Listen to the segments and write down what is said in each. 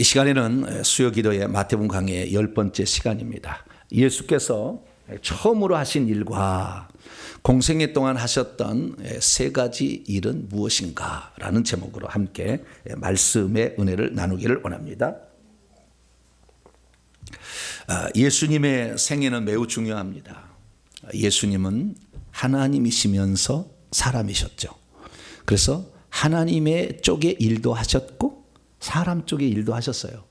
이 시간에는 수요기도의 마태복음 강의의 10번째 시간입니다. 예수께서 처음으로 하신 일과 공생애 동안 하셨던 세 가지 일은 무엇인가 라는 제목으로 함께 말씀의 은혜를 나누기를 원합니다. 예수님의 생애는 매우 중요합니다. 예수님은 하나님이시면서 사람이셨죠. 그래서 하나님의 쪽의 일도 하셨고 사람 쪽의 일도 하셨어요.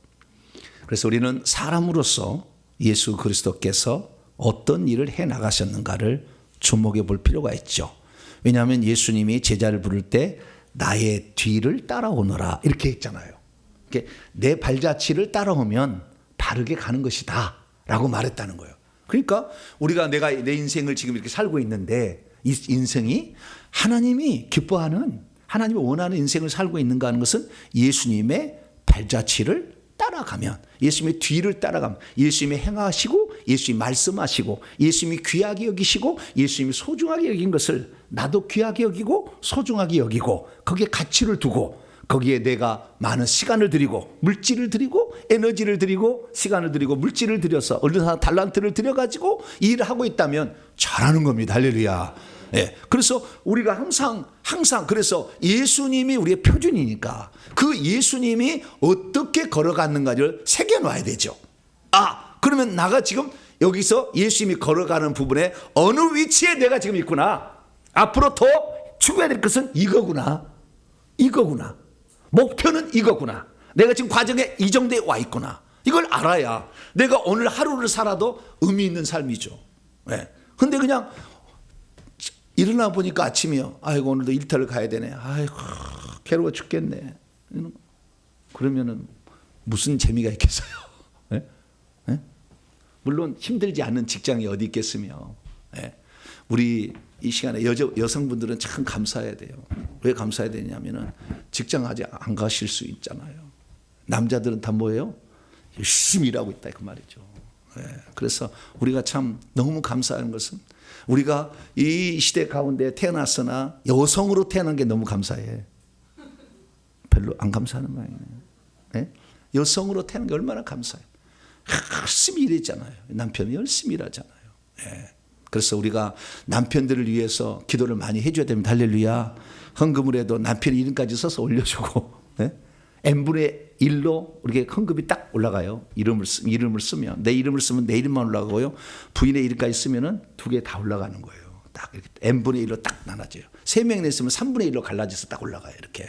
그래서 우리는 사람으로서 예수 그리스도께서 어떤 일을 해 나가셨는가를 주목해 볼 필요가 있죠. 왜냐하면 예수님이 제자를 부를 때 나의 뒤를 따라오너라 이렇게 했잖아요. 내 발자취를 따라오면 바르게 가는 것이다 라고 말했다는 거예요. 그러니까 우리가 내가 내 인생을 지금 이렇게 살고 있는데 이 인생이 하나님이 기뻐하는 하나님이 원하는 인생을 살고 있는가 하는 것은 예수님의 발자취를 따라가면, 예수님의 뒤를 따라가면, 예수님이 행하시고 예수님이 말씀하시고 예수님이 귀하게 여기시고 예수님이 소중하게 여긴 것을 나도 귀하게 여기고 소중하게 여기고 거기에 가치를 두고 거기에 내가 많은 시간을 들이고 물질을 들이고 에너지를 들이고 시간을 들이고 물질을 들여서 어느 달란트를 들여가지고 일을 하고 있다면 잘하는 겁니다. 할렐루야. 예, 그래서 우리가 항상 그래서 예수님이 우리의 표준이니까 그 예수님이 어떻게 걸어갔는가를 새겨놔야 되죠. 그러면 나가 지금 여기서 예수님이 걸어가는 부분에 어느 위치에 내가 지금 있구나. 앞으로 더 추구해야 될 것은 이거구나. 목표는 이거구나. 내가 지금 과정에 이 정도에 와 있구나. 이걸 알아야 내가 오늘 하루를 살아도 의미 있는 삶이죠. 예. 근데 그냥 일어나 보니까 아침이요. 아이고 오늘도 일터를 가야 되네. 아이고 괴로워 죽겠네. 그러면은 무슨 재미가 있겠어요? 네? 네? 물론 힘들지 않는 직장이 어디 있겠으며. 네. 우리 이 시간에 여성분들은 참 감사해야 돼요. 왜 감사해야 되냐면은 직장 아직 안 가실 수 있잖아요. 남자들은 다 뭐예요? 열심히 일하고 있다 그 말이죠. 네. 그래서 우리가 참 너무 감사한 것은 우리가 이 시대 가운데 태어났으나 여성으로 태어난 게 너무 감사해. 별로 안 감사하는 거 아니에요. 네? 여성으로 태어난 게 얼마나 감사해요. 열심히 일했잖아요. 남편이 열심히 일하잖아요. 네. 그래서 우리가 남편들을 위해서 기도를 많이 해줘야 됩니다. 할렐루야. 헌금을 해도 남편이 이름까지 써서 올려주고 네? n분의 1로 이렇게 헌금이 딱 올라가요. 이름을 쓰면 내 이름을 쓰면 내 이름만 올라가고요. 부인의 이름까지 쓰면은 두 개 다 올라가는 거예요. 딱 이렇게 n분의 1로 딱 나눠져요. 3명이 냈으면 3분의 1로 갈라져서 딱 올라가요. 이렇게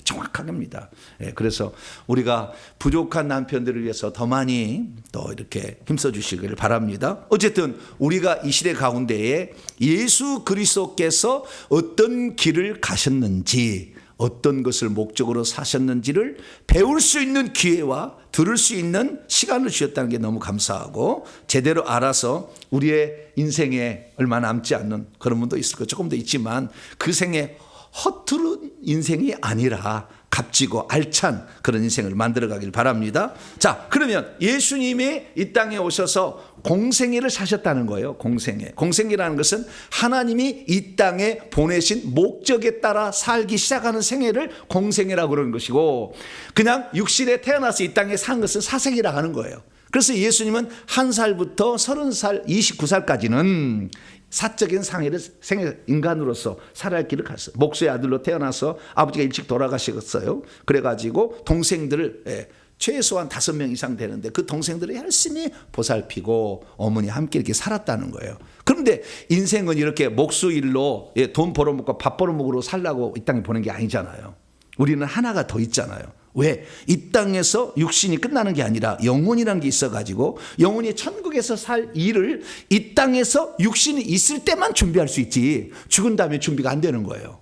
정확하게입니다. 예, 그래서 우리가 부족한 남편들을 위해서 더 많이 또 이렇게 힘써 주시기를 바랍니다. 어쨌든 우리가 이 시대 가운데에 예수 그리스도께서 어떤 길을 가셨는지 어떤 것을 목적으로 사셨는지를 배울 수 있는 기회와 들을 수 있는 시간을 주셨다는 게 너무 감사하고 제대로 알아서 우리의 인생에 얼마 남지 않는 그런 분도 있을 거 조금 더 있지만 그 생에 허투루 인생이 아니라 값지고 알찬 그런 인생을 만들어가길 바랍니다. 자, 그러면 예수님이 이 땅에 오셔서 공생애를 사셨다는 거예요. 공생애라는 것은 하나님이 이 땅에 보내신 목적에 따라 살기 시작하는 생애를 공생애라고 그러는 것이고 그냥 육신에 태어나서 이 땅에 산 것은 사생이라고 하는 거예요. 그래서 예수님은 1살부터 30살, 29살까지는 사적인 생애 인간으로서 살아갈 길을 갔어요. 목수의 아들로 태어나서 아버지가 일찍 돌아가셨어요. 그래가지고 동생들을 최소한 5명 이상 되는데 그 동생들을 열심히 보살피고 어머니 함께 이렇게 살았다는 거예요. 그런데 인생은 이렇게 목수 일로 돈 벌어먹고 밥 벌어먹으러 살라고 이 땅에 보낸 게 아니잖아요. 우리는 하나가 더 있잖아요. 왜? 이 땅에서 육신이 끝나는 게 아니라 영혼이라는 게 있어가지고 영혼이 천국에서 살 일을 이 땅에서 육신이 있을 때만 준비할 수 있지 죽은 다음에 준비가 안 되는 거예요.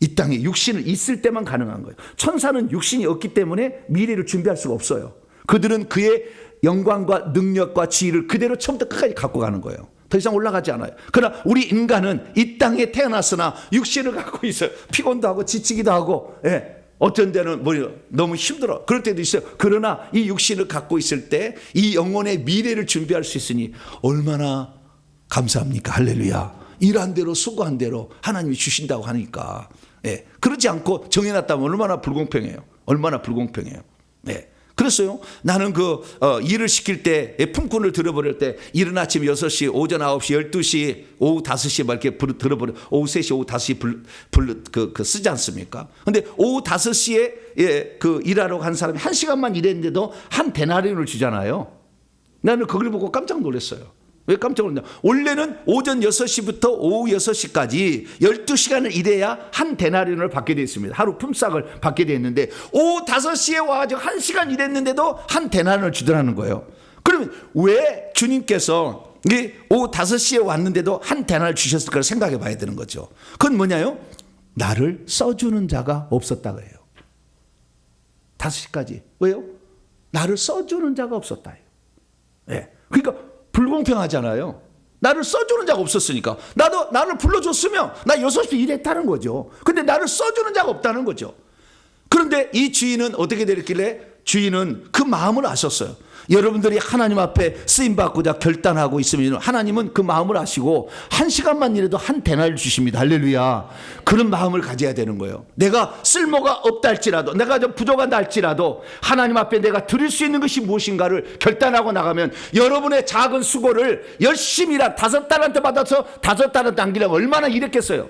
이 땅에 육신을 있을 때만 가능한 거예요. 천사는 육신이 없기 때문에 미래를 준비할 수가 없어요. 그들은 그의 영광과 능력과 지위를 그대로 처음부터 끝까지 갖고 가는 거예요. 더 이상 올라가지 않아요. 그러나 우리 인간은 이 땅에 태어났으나 육신을 갖고 있어요. 피곤도 하고 지치기도 하고 어떤 데는 너무 힘들어. 그럴 때도 있어요. 그러나 이 육신을 갖고 있을 때 이 영혼의 미래를 준비할 수 있으니 얼마나 감사합니까? 할렐루야. 일한 대로 수고한 대로 하나님이 주신다고 하니까 그러지 않고 정해놨다면 얼마나 불공평해요. 그랬어요. 나는 일을 시킬 때, 품꾼을 들어버릴 때, 이른 아침 6시, 오전 9시, 12시, 오후 5시 막 이렇게 들어버려. 오후 3시, 오후 5시 쓰지 않습니까? 근데 오후 5시에 일하러 간 사람이 1시간만 일했는데도 한 데나리온을 주잖아요. 나는 그걸 보고 깜짝 놀랐어요. 왜 깜짝 놀랐냐? 원래는 오전 6시부터 오후 6시까지 12시간을 일해야 한 데나리온을 받게 되어 있습니다. 하루 품삯을 받게 되어 있는데 오후 5시에 와가지고 1시간 일했는데도 한 데나리온을 주더라는 거예요. 그러면 왜 주님께서 오후 5시에 왔는데도 한 데나리온을 주셨을까 생각해 봐야 되는 거죠. 그건 뭐냐요? 나를 써주는 자가 없었다 그래요. 5시까지. 왜요? 나를 써주는 자가 없었다. 네. 그러니까 불공평하잖아요. 나를 써주는 자가 없었으니까. 나를 불러줬으면 나 6시 일했다는 거죠. 근데 나를 써주는 자가 없다는 거죠. 그런데 이 주인은 어떻게 되었길래? 주인은 그 마음을 아셨어요. 여러분들이 하나님 앞에 쓰임받고자 결단하고 있으면 하나님은 그 마음을 아시고 1시간만 일해도 한 데나리온을 주십니다. 할렐루야. 그런 마음을 가져야 되는 거예요. 내가 쓸모가 없다 할지라도, 내가 좀 부족하다 할지라도 하나님 앞에 내가 드릴 수 있는 것이 무엇인가를 결단하고 나가면 여러분의 작은 수고를 열심히 5달란트 받아서 5달란트 남기려면 얼마나 일했겠어요.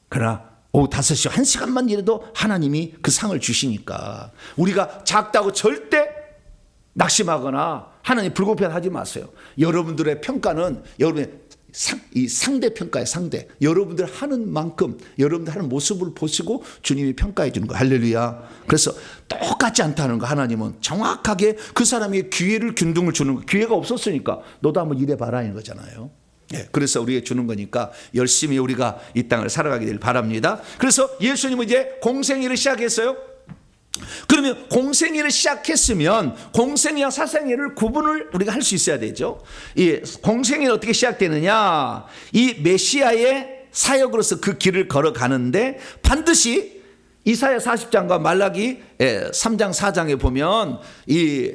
그러나 오후 5시 1시간만 일해도 하나님이 그 상을 주시니까 우리가 작다고 절대 낙심하거나 하나님 불공평하지 마세요. 여러분들의 평가는 여러분의 상대 평가예요. 상대. 여러분들 하는 만큼 여러분들 하는 모습을 보시고 주님이 평가해 주는 거예요. 할렐루야. 그래서 똑같지 않다는 거. 하나님은 정확하게 그 사람이 기회를 균등을 주는 거. 기회가 없었으니까 너도 한번 일해봐라 이런 거잖아요. 네, 그래서 우리에게 주는 거니까 열심히 우리가 이 땅을 살아가게 되길 바랍니다. 그래서 예수님은 이제 공생애를 시작했어요. 그러면 공생애를 시작했으면 공생애와 사생애를 구분을 우리가 할 수 있어야 되죠. 이 공생애는 어떻게 시작되느냐? 이 메시아의 사역으로서 그 길을 걸어가는데 반드시 이사야 40장과 말라기 3장 4장에 보면 이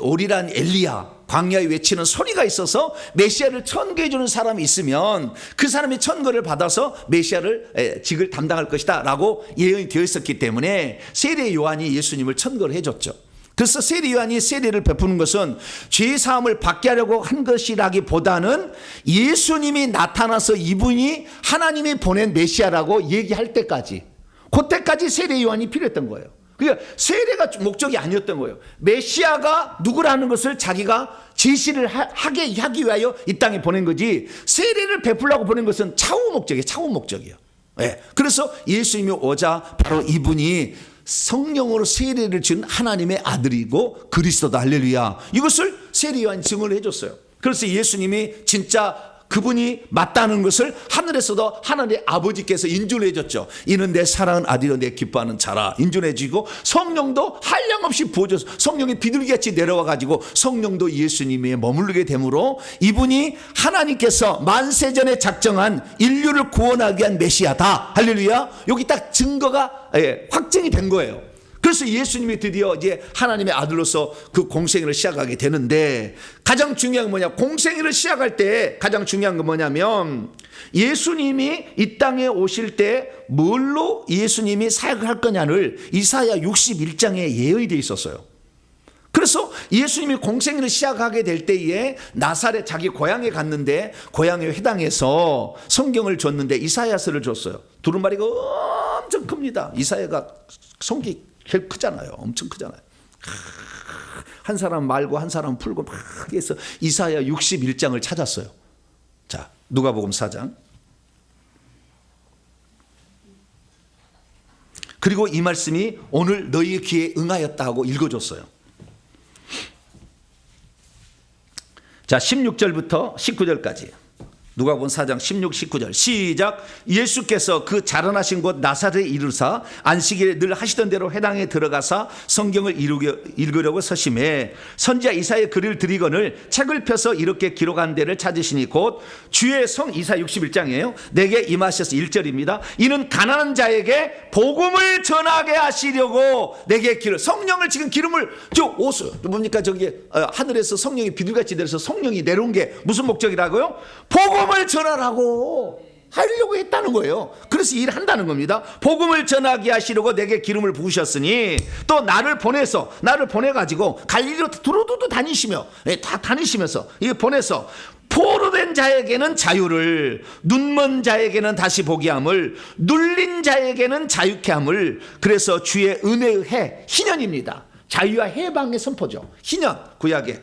오리란 엘리야 광야에 외치는 소리가 있어서 메시아를 천거해 주는 사람이 있으면 그 사람이 천거를 받아서 메시아를 직을 담당할 것이다 라고 예언이 되어 있었기 때문에 세례 요한이 예수님을 천거를 해줬죠. 그래서 세례 요한이 세례를 베푸는 것은 죄사함을 받게 하려고 한 것이라기보다는 예수님이 나타나서 이분이 하나님이 보낸 메시아라고 얘기할 때까지, 그때까지 세례 요한이 필요했던 거예요. 그러니까 세례가 목적이 아니었던 거예요. 메시아가 누구라는 것을 자기가 제시를 하기 위하여 이 땅에 보낸 거지, 세례를 베풀려고 보낸 것은 차후 목적이에요. 차후 목적이에요. 네. 그래서 예수님이 오자 바로 이분이 성령으로 세례를 준 하나님의 아들이고 그리스도다. 할렐루야. 이것을 세례 요한이 증언을 해줬어요. 그래서 예수님이 진짜 그분이 맞다는 것을 하늘에서도 하나님의 아버지께서 인준해 줬죠. 이는 내 사랑하는 아들이요 내 기뻐하는 자라 인준해 주고, 성령도 한량없이 부어줘서 성령이 비둘기같이 내려와 가지고 성령도 예수님에 머무르게 되므로 이분이 하나님께서 만세전에 작정한 인류를 구원하기 위한 메시아다. 할렐루야. 여기 딱 증거가 확정이 된 거예요. 그래서 예수님이 드디어 이제 하나님의 아들로서 그 공생애를 시작하게 되는데, 가장 중요한 건 뭐냐? 공생애를 시작할 때 가장 중요한 건 뭐냐면 예수님이 이 땅에 오실 때 뭘로 예수님이 사역을 할 거냐를 이사야 61장에 예언이 되어 있었어요. 그래서 예수님이 공생애를 시작하게 될 때에 나사렛 자기 고향에 갔는데 고향의 회당에서 성경을 줬는데 이사야서를 줬어요. 두루마리가 엄청 큽니다. 이사야가 성기 제일 크잖아요. 엄청 크잖아요. 한 사람 말고 한 사람 풀고 막 해서 이사야 61장을 찾았어요. 자, 누가복음 4장. 그리고 이 말씀이 오늘 너희의 귀에 응하였다 하고 읽어줬어요. 자, 16절부터 19절까지. 누가복음 4장 16, 19절 시작. 예수께서 그 자라나신 곳 나사렛에 이르사 안식일에 늘 하시던 대로 회당에 들어가사 성경을 읽으려고 서심해 선지자 이사야의 글을 드리거늘 책을 펴서 이렇게 기록한 데를 찾으시니 곧 주의 성, 이사 61장이에요. 내게 임하셔서 1절입니다. 이는 가난한 자에게 복음을 전하게 하시려고 내게 성령을 지금 기름을 뭡니까 저기 하늘에서 성령이 비둘기같이 내려서 성령이 내려온 게 무슨 목적이라고요? 복음을 전하라고. 하려고 했다는 거예요. 그래서 일한다는 겁니다. 복음을 전하게 하시려고 내게 기름을 부으셨으니 또 나를 보내가지고 갈릴리로 두루두루 다니시며, 다 다니시면서 이게 보내서 포로된 자에게는 자유를, 눈먼 자에게는 다시 보게 함을, 눌린 자에게는 자유케 함을. 그래서 주의 은혜의 해, 희년입니다. 자유와 해방의 선포죠. 희년, 구약에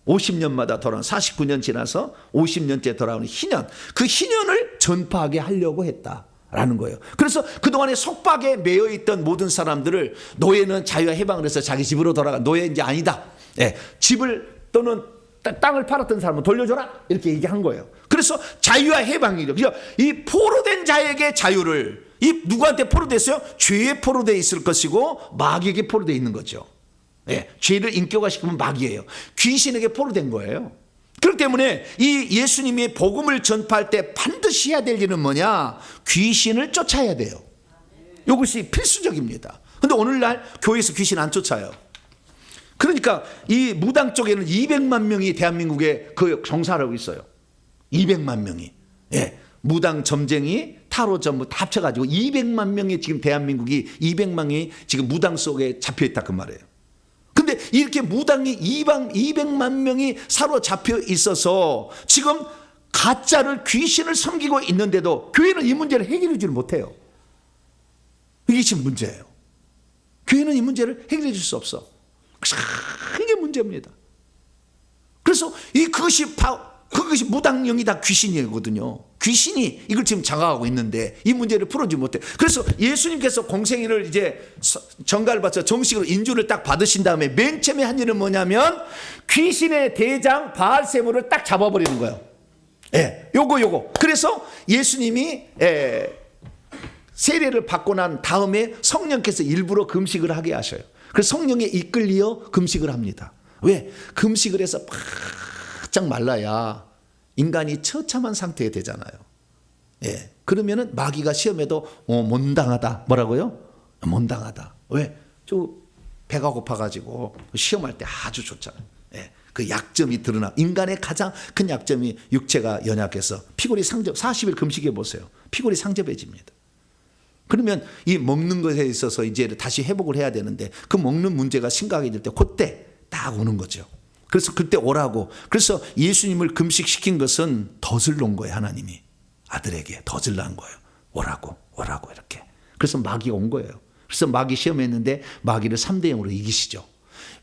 50년마다 돌아오는, 49년 지나서 50년째 돌아오는 희년, 그 희년을 전파하게 하려고 했다라는 거예요. 그래서 그동안에 속박에 매여 있던 모든 사람들을, 노예는 자유와 해방을 해서 자기 집으로 돌아가, 노예 이제 아니다, 집을 또는 땅을 팔았던 사람은 돌려줘라, 이렇게 얘기한 거예요. 그래서 자유와 해방이죠. 그래서 이 포로된 자에게 자유를, 이 누구한테 포로됐어요? 죄에 포로되어 있을 것이고 마귀에게 포로되어 있는 거죠. 죄를 인격화시키면 마귀예요. 귀신에게 포로된 거예요. 그렇기 때문에 이 예수님이 복음을 전파할 때 반드시 해야 될 일은 뭐냐? 귀신을 쫓아야 돼요. 이것이 필수적입니다. 그런데 오늘날 교회에서 귀신 안 쫓아요. 그러니까 이 무당 쪽에는 200만 명이 대한민국에 그 종사를 하고 있어요. 200만 명이. 무당, 점쟁이, 타로 전부 다 합쳐가지고 200만 명이 지금 대한민국이 200만이 지금 무당 속에 잡혀있다 그 말이에요. 근데 이렇게 무당이 200만 명이 사로잡혀 있어서 지금 가짜를, 귀신을 섬기고 있는데도 교회는 이 문제를 해결해주지 못해요. 이게 지금 문제예요. 교회는 이 문제를 해결해 줄 수 없어. 이게 문제입니다. 그래서 그것이 무당령이 다 귀신이거든요. 귀신이 이걸 지금 장악하고 있는데 이 문제를 풀어주지 못해. 그래서 예수님께서 공생애를 이제 정가를 받쳐 정식으로 인주를 딱 받으신 다음에 맨 처음에 한 일은 뭐냐면 귀신의 대장 바알세불을 딱 잡아버리는 거예요. 요거. 그래서 예수님이 세례를 받고 난 다음에 성령께서 일부러 금식을 하게 하셔요. 그래서 성령에 이끌려 금식을 합니다. 왜? 금식을 해서 바짝 말라야 인간이 처참한 상태에 되잖아요. 그러면은 마귀가 시험에도 못당하다. 뭐라고요? 못당하다. 왜? 배가 고파가지고 시험할 때 아주 좋잖아요. 그 약점이 드러나. 인간의 가장 큰 약점이 육체가 연약해서 피골이 40일 금식해 보세요. 피골이 상접해집니다. 그러면 이 먹는 것에 있어서 이제 다시 회복을 해야 되는데 그 먹는 문제가 심각해질 때 그때 딱 오는 거죠. 그래서 그때 오라고. 그래서 예수님을 금식시킨 것은 덫을 놓은 거예요. 하나님이 아들에게 덫을 놓은 거예요. 오라고 이렇게. 그래서 마귀가 온 거예요. 그래서 마귀 시험했는데 마귀를 3대 0으로 이기시죠.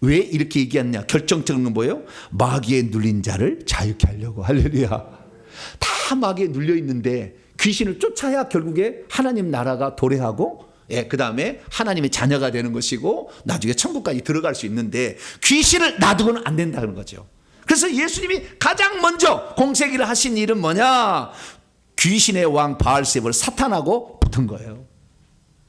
왜 이렇게 얘기했냐? 결정적인 건 뭐예요? 마귀에 눌린 자를 자유케 하려고. 할렐루야. 다 마귀에 눌려 있는데 귀신을 쫓아야 결국에 하나님 나라가 도래하고 그 다음에 하나님의 자녀가 되는 것이고 나중에 천국까지 들어갈 수 있는데 귀신을 놔두고는 안 된다는 거죠. 그래서 예수님이 가장 먼저 공생애를 하신 일은 뭐냐? 귀신의 왕 바알세불 사탄하고 붙은 거예요.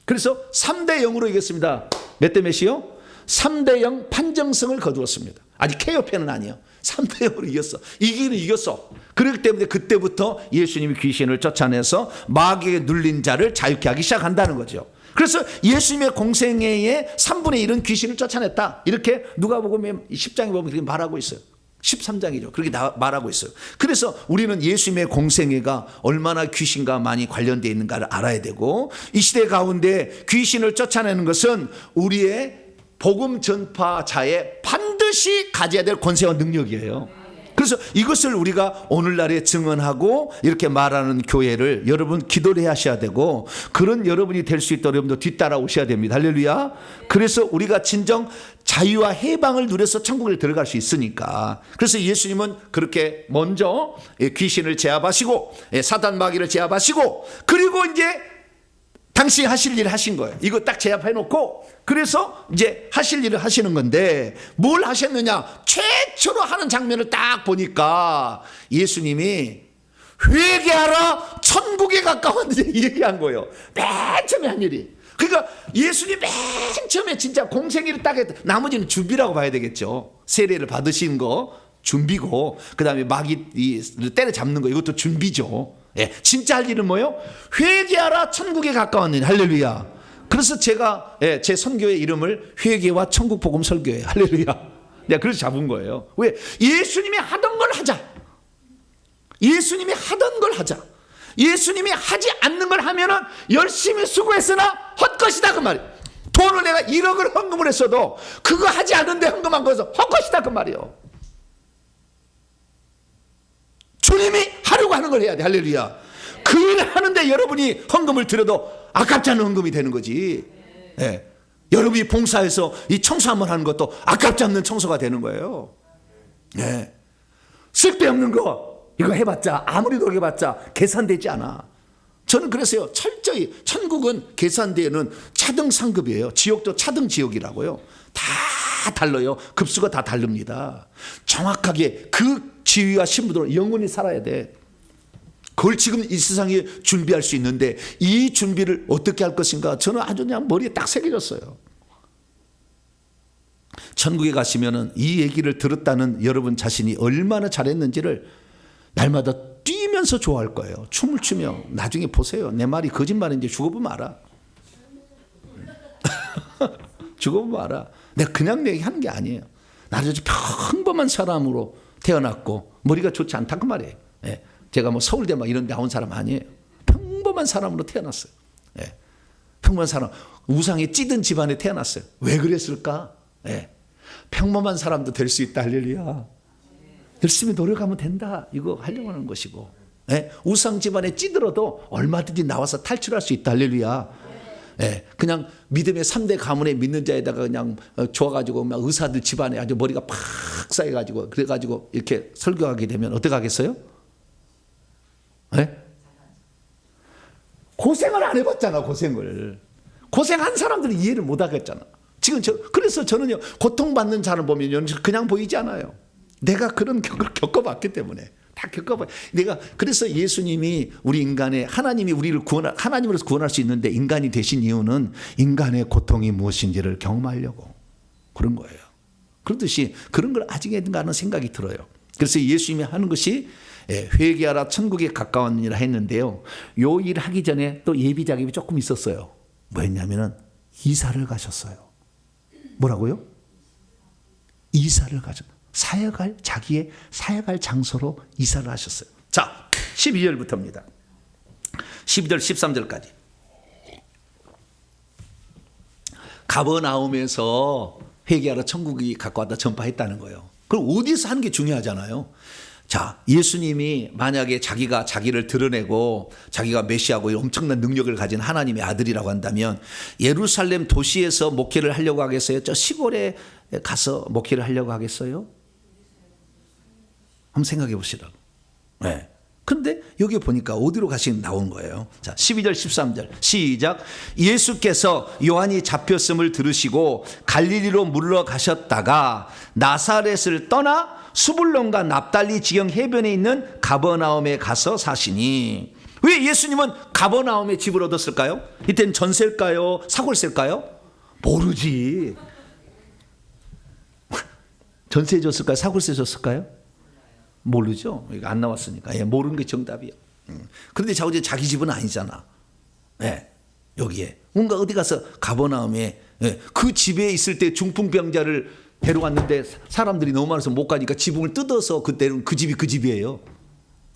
그래서 3대 0으로 이겼습니다. 몇 대 몇이요? 3대 0 판정승을 거두었습니다. 아직 KO패는 아니에요. 3대 0으로 이겼어. 이기는 이겼어. 그렇기 때문에 그때부터 예수님이 귀신을 쫓아내서 마귀에 눌린 자를 자유케 하기 시작한다는 거죠. 그래서 예수님의 공생애의 3분의 1은 귀신을 쫓아냈다. 이렇게 누가복음 10장에 보면 그렇게 말하고 있어요. 13장이죠. 그렇게 말하고 있어요. 그래서 우리는 예수님의 공생애가 얼마나 귀신과 많이 관련되어 있는가를 알아야 되고 이 시대 가운데 귀신을 쫓아내는 것은 우리의 복음 전파자의 반드시 가져야 될 권세와 능력이에요. 그래서 이것을 우리가 오늘날에 증언하고 이렇게 말하는 교회를 여러분 기도를 하셔야 되고 그런 여러분이 될 수 있도록 여러분도 뒤따라 오셔야 됩니다. 할렐루야. 그래서 우리가 진정 자유와 해방을 누려서 천국에 들어갈 수 있으니까. 그래서 예수님은 그렇게 먼저 귀신을 제압하시고 사단 마귀를 제압하시고 그리고 이제 당신이 하실 일을 하신 거예요. 이거 딱 제압해 놓고 그래서 이제 하실 일을 하시는 건데 뭘 하셨느냐? 최초로 하는 장면을 딱 보니까 예수님이 회개하라 천국에 가까웠는데 얘기한 거예요. 맨 처음에 한 일이. 그러니까 예수님 맨 처음에 진짜 공생애를 딱 했다. 나머지는 준비라고 봐야 되겠죠. 세례를 받으신 거 준비고 그 다음에 마귀를 때려잡는 거 이것도 준비죠. 진짜 할 일은 뭐예요? 회개하라 천국에 가까웠느니. 할렐루야. 그래서 제가 제 선교의 이름을 회개와 천국 복음 설교예요. 할렐루야. 내가 그래서 잡은 거예요. 왜? 예수님이 하던 걸 하자. 예수님이 하던 걸 걸 하자. 예수님이 하지 않는 걸 하면은 열심히 수고했으나 헛것이다 그 말이에요. 돈을 내가 1억을 헌금을 했어도 그거 하지 않은데 헌금한 거에서 헛것이다 그 말이에요. 주님이 하려고 하는 걸 해야 돼. 할렐루야. 그 일을 하는데 여러분이 헌금을 드려도 아깝지 않은 헌금이 되는 거지. 예. 여러분이 봉사해서 이 청소 한번 하는 것도 아깝지 않는 청소가 되는 거예요. 예. 쓸데없는 거 이거 해봤자 아무리 노력해봤자 계산되지 않아. 저는 그랬어요. 철저히 천국은 계산되는 차등 상급이에요. 지옥도 차등 지옥이라고요. 다 달라요. 급수가 다 다릅니다. 정확하게 그 지위와 신분으로 영원히 살아야 돼. 그걸 지금 이 세상에 준비할 수 있는데 이 준비를 어떻게 할 것인가 저는 아주 그냥 머리에 딱 새겨졌어요. 천국에 가시면은 이 얘기를 들었다는 여러분 자신이 얼마나 잘했는지를 날마다 뛰면서 좋아할 거예요. 춤을 추며. 나중에 보세요. 내 말이 거짓말인지 죽어보면 알아. 죽어보면 알아. 내가 그냥 얘기하는 게 아니에요. 나는 아주 평범한 사람으로 태어났고 머리가 좋지 않다 그 말이에요. 예. 제가 뭐 서울대 막 이런 데 나온 사람 아니에요. 평범한 사람으로 태어났어요. 예. 평범한 사람. 우상에 찌든 집안에 태어났어요. 왜 그랬을까? 예. 평범한 사람도 될 수 있다. 할렐루야. 열심히 노력하면 된다. 이거 하려고 하는 것이고. 예. 우상 집안에 찌들어도 얼마든지 나와서 탈출할 수 있다. 할렐루야. 예. 그냥 믿음의 3대 가문에 믿는 자에다가 그냥 좋아가지고 막 의사들 집안에 아주 머리가 팍 쌓여가지고 그래가지고 이렇게 설교하게 되면 어떻게 하겠어요? 예? 고생을 안 해봤잖아. 고생한 사람들은 이해를 못 하겠잖아. 지금 그래서 저는요 고통받는 자를 보면 그냥 보이지 않아요. 내가 그런 걸 겪어봤기 때문에 다 겪어봐. 내가 그래서 예수님이 우리 인간의 하나님이 우리를 하나님으로서 구원할 수 있는데 인간이 되신 이유는 인간의 고통이 무엇인지를 경험하려고 그런 거예요. 그렇듯이 그런 걸 아직 했는가 하는 생각이 들어요. 그래서 예수님이 하는 것이 회개하라 천국에 가까웠느니라 했는데요. 요 일 하기 전에 또 예비 작업이 조금 있었어요. 뭐였냐면은 이사를 가셨어요. 뭐라고요? 이사를 가셨어요. 자기의 사역할 장소로 이사를 하셨어요. 자, 12절부터입니다. 12절 13절까지. 가버나움에서 회개하러 천국이 가까웠다 전파했다는 거예요. 그럼 어디서 하는 게 중요하잖아요. 자, 예수님이 만약에 자기가 자기를 드러내고 자기가 메시아고 엄청난 능력을 가진 하나님의 아들이라고 한다면 예루살렘 도시에서 목회를 하려고 하겠어요? 저 시골에 가서 목회를 하려고 하겠어요? 한번 생각해 보시라고. 네. 근데 여기 보니까 어디로 가시는 나온 거예요. 자, 12절 13절 시작. 예수께서 요한이 잡혔음을 들으시고 갈릴리로 물러가셨다가 나사렛을 떠나 수불론과 납달리 지경 해변에 있는 가버나움에 가서 사시니. 왜 예수님은 가버나움에 집을 얻었을까요? 이때는 전세일까요? 사골세일까요? 모르지. 전세 줬을까요? 사골세 줬을까요? 모르죠. 이거 안 나왔으니까. 예, 모르는 게 정답이에요. 그런데 자기 집은 아니잖아. 예, 여기에 뭔가 어디 가서 가버나움에 그 집에 있을 때 중풍병자를 데려왔는데 사람들이 너무 많아서 못 가니까 지붕을 뜯어서 그때는 그 집이 그 집이에요.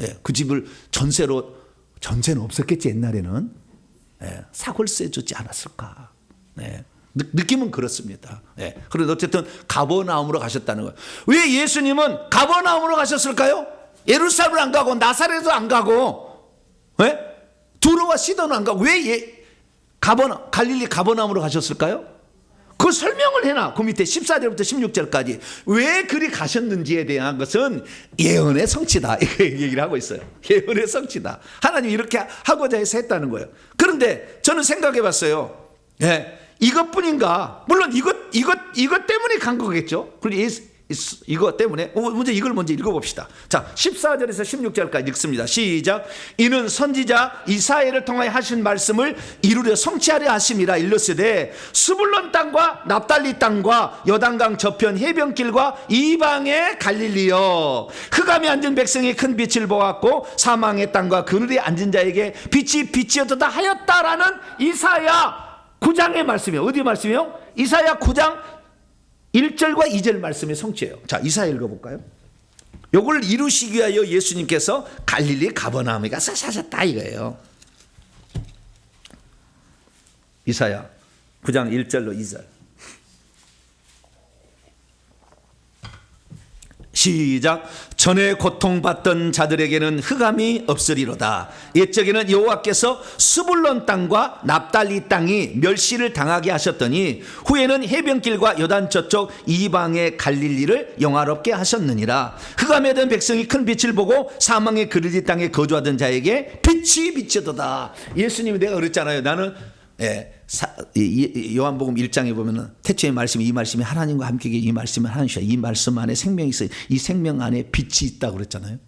예, 그 집을 전세는 없었겠지 옛날에는. 예, 사골세 주지 않았을까. 예. 느낌은 그렇습니다. 예. 그런데 어쨌든 가버나움으로 가셨다는 거예요. 왜 예수님은 가버나움으로 가셨을까요? 예루살렘을 안 가고 나사렛도 안 가고 두로와 시돈은 안 가고 왜 갈릴리 가버나움으로 가셨을까요? 그 설명을 해놔. 그 밑에 14절부터 16절까지 왜 그리 가셨는지에 대한 것은 예언의 성취다. 이렇게 얘기를 하고 있어요. 예언의 성취다. 하나님이 이렇게 하고자 해서 했다는 거예요. 그런데 저는 생각해 봤어요. 예. 이것뿐인가? 물론 이것 때문에 간 거겠죠. 그리고 이것 때문에 이걸 먼저 읽어봅시다. 자, 14절에서 16절까지 읽습니다. 시작. 이는 선지자 이사야를 통하여 하신 말씀을 이루려 성취하려 하심이라. 일렀으되 스불론 땅과 납달리 땅과 여단강 저편 해변길과 이방의 갈릴리여, 흑암에 앉은 백성이 큰 빛을 보았고 사망의 땅과 그늘에 앉은 자에게 빛이 비치어졌다 하였다라는 이사야 9장의 말씀이에요. 어디 말씀이요? 이사야 9장 1절과 2절 말씀의 성취예요. 자, 이사야 읽어볼까요? 요걸 이루시기 위하여 예수님께서 갈릴리 가버나움에 가서 사셨다 이거예요. 이사야 9장 1절로 2절 시작. 전에 고통받던 자들에게는 흑암이 없으리로다. 옛적에는 여호와께서 스불론 땅과 납달리 땅이 멸시를 당하게 하셨더니 후에는 해변길과 요단 저쪽 이방의 갈릴리를 영화롭게 하셨느니라. 흑암에 든 백성이 큰 빛을 보고 사망의 그르디 땅에 거주하던 자에게 빛이 비치도다. 예수님이 내가 그랬잖아요. 나는 요한복음 1장에 보면은 태초의 말씀이 이 말씀이 하나님과 함께 이 말씀은 하나님이시라. 이 말씀 안에 생명이 있어요. 이 생명 안에 빛이 있다고 그랬잖아요.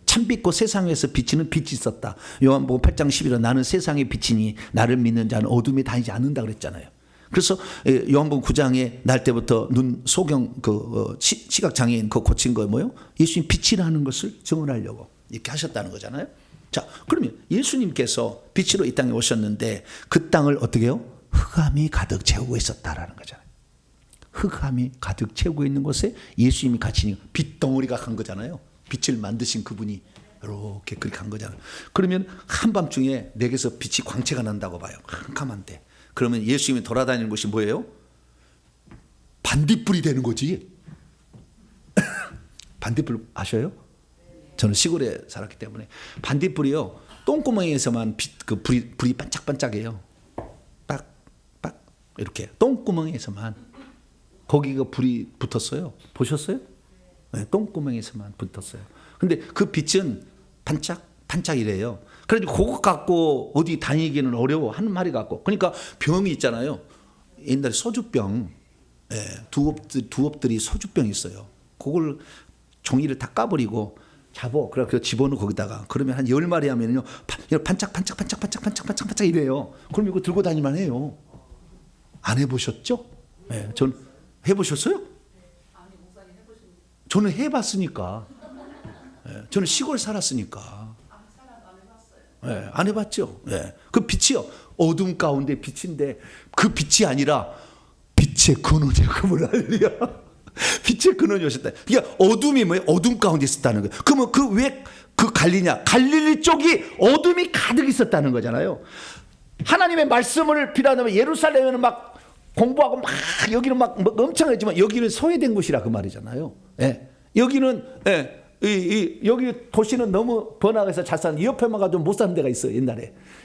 참빛고 세상에서 비치는 빛이 있었다. 요한복음 8장 11절 나는 세상의 빛이니 나를 믿는 자는 어둠에 다니지 않는다 그랬잖아요. 그래서 요한복음 9장에 날 때부터 눈 소경 시각 장애인 고친 거 뭐요? 예수님 빛이라는 것을 증언하려고 이렇게 하셨다는 거잖아요. 자, 그러면 예수님께서 빛으로 이 땅에 오셨는데 그 땅을 어떻게 해요? 흑암이 가득 채우고 있었다라는 거잖아요. 흑암이 가득 채우고 있는 곳에 예수님이 같이 빛덩어리가 간 거잖아요. 빛을 만드신 그분이 이렇게 그렇게 간 거잖아요. 그러면 한밤중에 내게서 빛이 광채가 난다고 봐요. 캄캄한데. 그러면 예수님이 돌아다니는 곳이 뭐예요? 반딧불이 되는 거지. 반딧불 아셔요? 저는 시골에 살았기 때문에 반딧불이요 똥구멍에서만 불이 반짝반짝해요. 빡빡 이렇게 똥구멍에서만 거기가 불이 붙었어요. 보셨어요? 네, 똥구멍에서만 붙었어요. 근데 그 빛은 반짝반짝이래요. 그래서 그거 갖고 어디 다니기는 어려워 한 마리 갖고. 그러니까 병이 있잖아요. 옛날에 소주병, 두업들이 소주병이 있어요. 그걸 종이를 다 까버리고 잡어. 그래서 집어넣어 거기다가. 그러면 한 10마리 하면요. 반짝반짝 이래요. 그럼 이거 들고 다니만 해요. 안 해보셨죠? 네, 전 해보셨어요? 저는 해봤으니까. 네, 저는 시골 살았으니까. 네, 안 해봤죠? 네. 그 빛이요. 어둠 가운데 빛인데 그 빛이 아니라 빛의 근원이야. 그분 할렐루야. 빛의 근원이 오셨다. 그러니까 어둠이 뭐예요? 어둠 가운데 있었다는 거예요. 그러면 왜 그 갈리냐? 갈릴리 쪽이 어둠이 가득 있었다는 거잖아요. 하나님의 말씀을 비난하면 예루살렘에는 막 공부하고 막 여기는 막 엄청나지만 여기는 소외된 곳이라 그 말이잖아요. 여기는 여기 도시는 너무 번화가에서 잘 사는 옆에만 가도 못 사는 데가 있어요.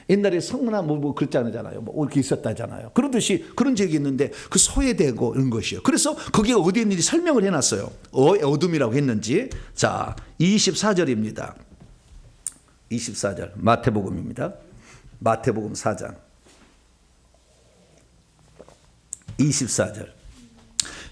옛날에 성문화 뭐 그렇지 않잖아요. 뭐 이렇게 있었다잖아요. 그러듯이 그런 적이 있는데 그 소외되고 이런 것이요. 그래서 거기가 어디 있는지 설명을 해놨어요. 어둠이라고 했는지. 자, 24절입니다. 24절 마태복음입니다. 마태복음 4장 24절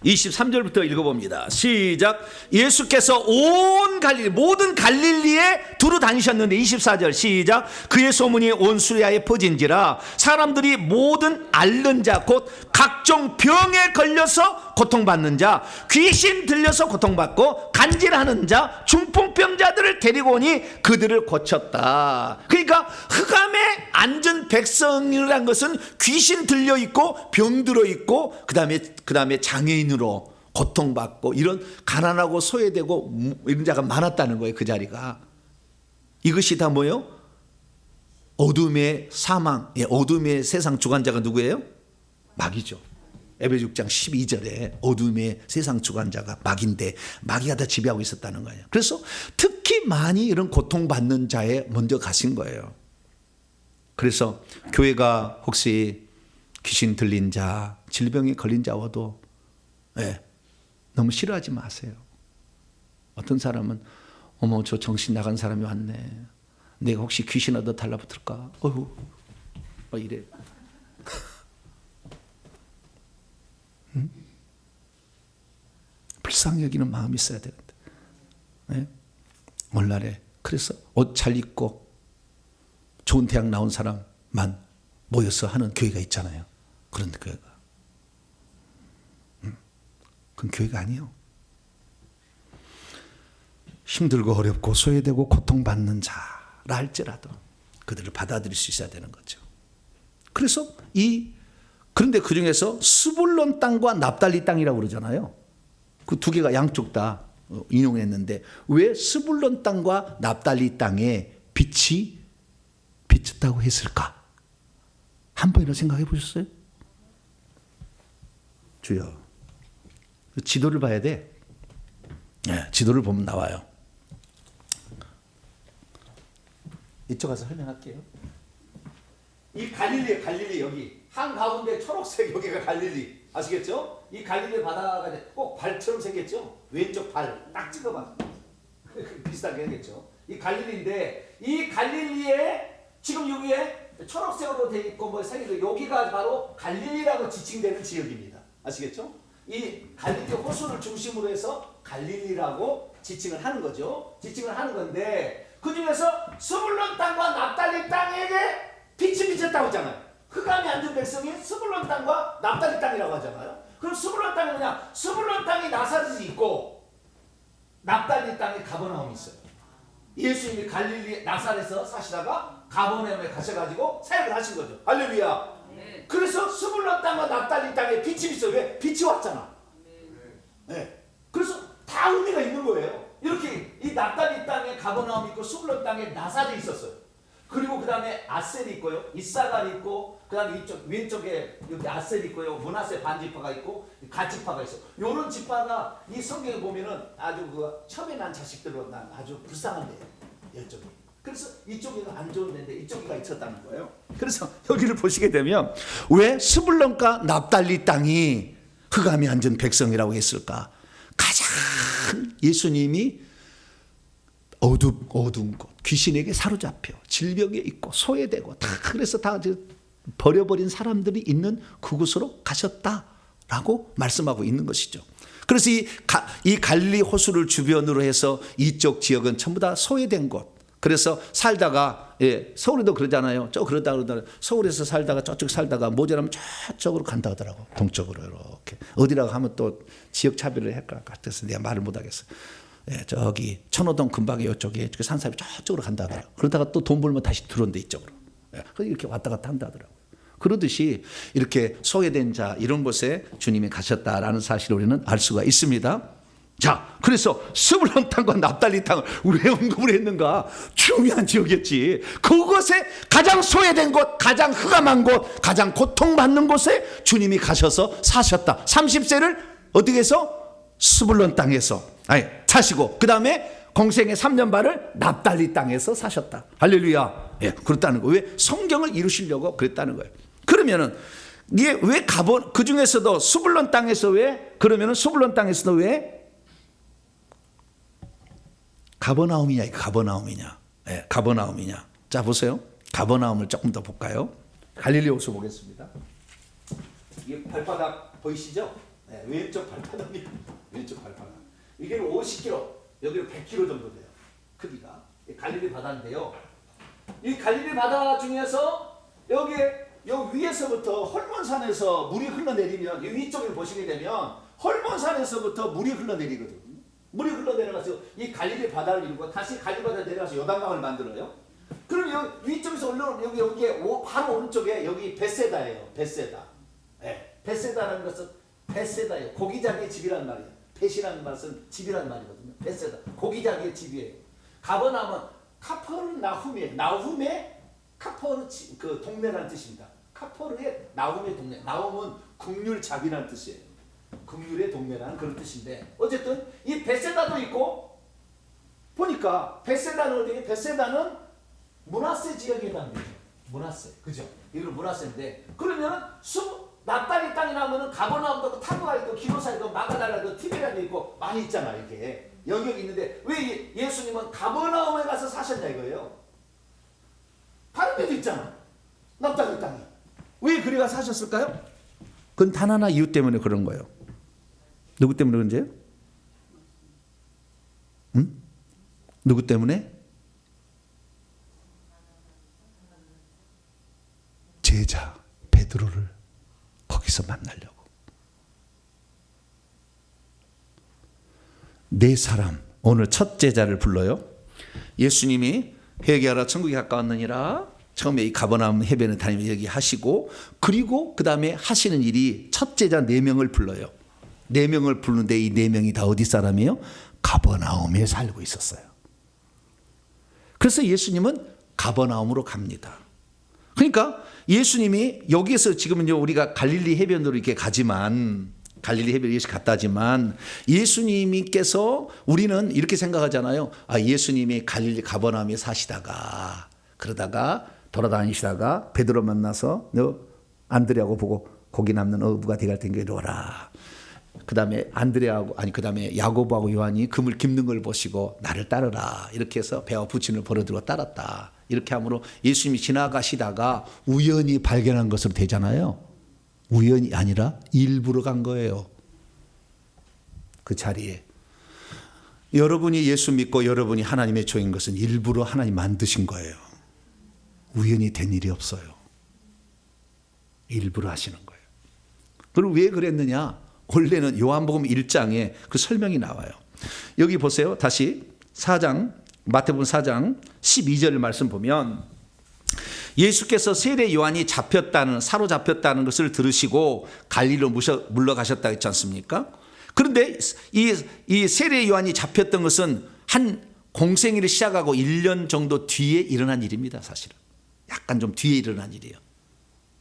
23절부터 읽어봅니다. 시작. 예수께서 온 갈릴리 모든 갈릴리에 두루 다니셨는데 24절 시작. 그의 소문이 온 수리아에 퍼진지라 사람들이 모든 앓는 자 곧 각종 병에 걸려서 고통받는 자 귀신 들려서 고통받고 간질하는 자 중풍병자들을 데리고 오니 그들을 고쳤다. 그러니까 흑암에 앉은 백성이라는 것은 귀신 들려 있고 병 들어 있고 그다음에 장애인으로 고통받고 이런 가난하고 소외되고 이런 자가 많았다는 거예요. 그 자리가. 이것이 다 뭐예요? 어둠의 사망, 어둠의 세상 주관자가 누구예요? 마귀죠. 에베소 6장 12절에 어둠의 세상 주관자가 마귀인데 마귀가 다 지배하고 있었다는 거예요. 그래서 특히 많이 이런 고통받는 자에 먼저 가신 거예요. 그래서 교회가 혹시 귀신 들린 자, 질병에 걸린 자와도 너무 싫어하지 마세요. 어떤 사람은 어머 저 정신 나간 사람이 왔네. 내가 혹시 귀신 얻어 달라붙을까? 어휴 막 이래. 응? 불쌍히 여기는 마음이 있어야 되는데. 오늘날에 그래서 옷 잘 입고 좋은 대학 나온 사람만 모여서 하는 교회가 있잖아요. 그런 교회가. 그건 교회가 아니에요. 힘들고 어렵고 소외되고 고통받는 자라 할지라도 그들을 받아들일 수 있어야 되는 거죠. 그래서 그런데 그 중에서 스불론 땅과 납달리 땅이라고 그러잖아요. 그 두 개가 양쪽 다 인용했는데 왜 스불론 땅과 납달리 땅에 빛이 비쳤다고 했을까? 한 번이라도 생각해 보셨어요? 주여, 지도를 봐야 돼. 네, 지도를 보면 나와요. 이쪽 가서 설명할게요. 이 갈릴리에 갈릴리 여기 한가운데 초록색 여기가 갈릴리 아시겠죠? 이 갈릴리 바다가 꼭 발처럼 생겼죠? 왼쪽 발 딱 찍어봐. 비슷하게 하겠죠? 이 갈릴리인데 이 갈릴리에 지금 여기에 초록색으로 돼 있고 뭐 생기고 여기가 바로 갈릴리라고 지칭되는 지역입니다. 아시겠죠? 이 갈릴리 호수를 중심으로 해서 갈릴리라고 지칭을 하는 거죠. 지칭을 하는 건데 그 중에서 스불론 땅과 납달리 땅에게 빛이 비쳤다고 하잖아요. 흑암이 앉은 백성이 스불론 땅과 납달리 땅이라고 하잖아요. 그럼 스불론 땅이 뭐냐? 스불론 땅이 나사렛이 있고 납달리 땅에 가버나움이 있어요. 예수님이 갈릴리 나사렛에서 사시다가 가버나움에 가셔가지고 사역을 하신 거죠. 할렐루야. 네. 그래서 스불론 땅과 납달리 땅에 빛이 비쳐. 왜? 빛이 왔잖아. 네. 그래서 다 의미가 있는 거예요. 이렇게 이 납달리 땅에 가버나움이 있고 스불론 땅에 나사렛이 있었어요. 그리고 그 다음에 아셀이 있고요, 이사갈이 있고, 그 다음에 이쪽 왼쪽에 여기 아셀이 있고요, 므낫세 반지파가 있고, 갓지파가 있어. 요런 지파가 이 성경에 보면은 아주 그 처음에 난 자식들로 난 아주 불쌍한데 이쪽이. 그래서 이쪽에는 안 좋은 데인데 이쪽이가 있었다는 거예요. 그래서 여기를 보시게 되면 왜 스불론과 납달리 땅이 흑암이 앉은 백성이라고 했을까? 가장 예수님이 어두운 곳, 귀신에게 사로잡혀 질병에 있고 소외되고 다 그래서 다 버려버린 사람들이 있는 그곳으로 가셨다라고 말씀하고 있는 것이죠. 그래서 이 갈릴리 호수를 주변으로 해서 이쪽 지역은 전부 다 소외된 곳. 그래서 살다가 서울에도 그러잖아요. 그러다 서울에서 살다가 저쪽 살다가 모자라면 저쪽으로 간다 하더라고. 동쪽으로 이렇게 어디라고 하면 또 지역 차별을 할 것 같아서 내가 말을 못 하겠어. 저기 천호동 근방에 이쪽에 산사이 저쪽으로 간다 하더라고. 그러다가 또 돈 벌면 다시 들어온대 이쪽으로. 그래서 이렇게 왔다 갔다 한다 하더라고요. 그러듯이 이렇게 소외된 자 이런 곳에 주님이 가셨다라는 사실을 우리는 알 수가 있습니다. 자, 그래서 스불론 땅과 납달리 땅을 왜 언급을 했는가? 중요한 지역이었지. 그곳에 가장 소외된 곳, 가장 흑암한 곳, 가장 고통받는 곳에 주님이 가셔서 사셨다. 30세를 어떻게 해서? 스불론 땅에서 사시고 그 다음에 공생의 3년 반을 납달리 땅에서 사셨다. 할렐루야. 그렇다는 거예요. 왜? 성경을 이루시려고 그랬다는 거예요. 그러면은 이게 왜 그 중에서도 스불론 땅에서 왜? 그러면은 스불론 땅에서도 왜? 가버나움이냐, 가버나움이냐. 가버나움이냐. 자, 보세요. 가버나움을 조금 더 볼까요? 갈릴리 호수 보겠습니다. 이게 발바닥 보이시죠? 왼쪽 발바닥이 왼쪽 발바닥. 이게 50km, 여기는 100km 정도 돼요. 크기가. 갈릴리 바다인데요. 이 갈릴리 바다 중에서 여기 위에서부터 헐몬산에서 물이 흘러내리면 이 위쪽을 보시게 되면 헐몬산에서부터 물이 흘러내리거든요. 물이 흘러내려가서 이 갈릴리 바다를 이루고 다시 갈릴리 바다를 내려가서 요단강을 만들어요. 그럼 여기 위쪽에서 올라오는 여기에 바로 오른쪽에 여기 베세다예요. 베세다. 베세다라는 것은 베세다예요. 고기자기의 집이라는 말이에요. 벳이라는 말은 집이라는 말이거든요. 베세다. 고기자기의 집이에요. 가버나움은 카퍼르나훔이에요. 나훔의 카퍼르 그 동네라는 뜻입니다. 카퍼르의 나훔의 동네. 나훔은 국률잡이라는 뜻이에요. 국률의 동네라는 그런 뜻인데 어쨌든 이 베세다도 있고 보니까 베세다는 어디에? 베세다는 므낫세 지역에 해당되죠. 므낫세. 그죠? 이거는 므낫세인데 그러면 납달리 땅이 나오면은 가버나움도 타브가 있고 기노사 있고 마가달라도 티베리아도 있고 많이 있잖아. 이렇게 영역이 있는데 왜 예수님은 가버나움에 가서 사셨냐 이거예요. 다른 데도 있잖아. 납달리 땅이. 왜 그리 가서 사셨을까요? 그건 단 하나 이유 때문에 그런 거예요. 누구 때문에 그런지요? 응? 누구 때문에? 제자 베드로를 거기서 만나려고. 네 사람, 오늘 첫 제자를 불러요. 예수님이 회개하라 천국이 가까웠느니라 처음에 이 가버나움 해변에 다니며 얘기하시고 그리고 그 다음에 하시는 일이 첫 제자 4명을 불러요. 4명을 부르는데 이 4명이 다 어디 사람이에요? 가버나움에 살고 있었어요. 그래서 예수님은 가버나움으로 갑니다. 그러니까 예수님이 여기에서 지금은 우리가 갈릴리 해변으로 이렇게 가지만, 갈릴리 해변 예수 갔다지만, 예수님께서 우리는 이렇게 생각하잖아요. 아, 예수님이 갈릴리 가버나움에 사시다가 그러다가 돌아다니시다가 베드로 만나서 너 안드레하고 보고 고기 남는 어부가 되갈 텐게 이리와라. 그 다음에 그 다음에 야고보하고 요한이 그물 깁는 걸 보시고 나를 따르라. 이렇게 해서 배와 부친을 벌어들고 따랐다. 이렇게 함으로 예수님이 지나가시다가 우연히 발견한 것으로 되잖아요. 우연이 아니라 일부러 간 거예요. 그 자리에. 여러분이 예수 믿고 여러분이 하나님의 종인 것은 일부러 하나님 만드신 거예요. 우연히 된 일이 없어요. 일부러 하시는 거예요. 그럼 왜 그랬느냐? 원래는 요한복음 1장에 그 설명이 나와요. 여기 보세요. 다시 4장, 마태복음 4장 12절 말씀 보면 예수께서 세례 요한이 사로잡혔다는 것을 들으시고 갈릴리로 물러가셨다 했지 않습니까? 그런데 이 세례 요한이 잡혔던 것은 한 공생애를 시작하고 1년 정도 뒤에 일어난 일입니다. 사실은 약간 좀 뒤에 일어난 일이에요.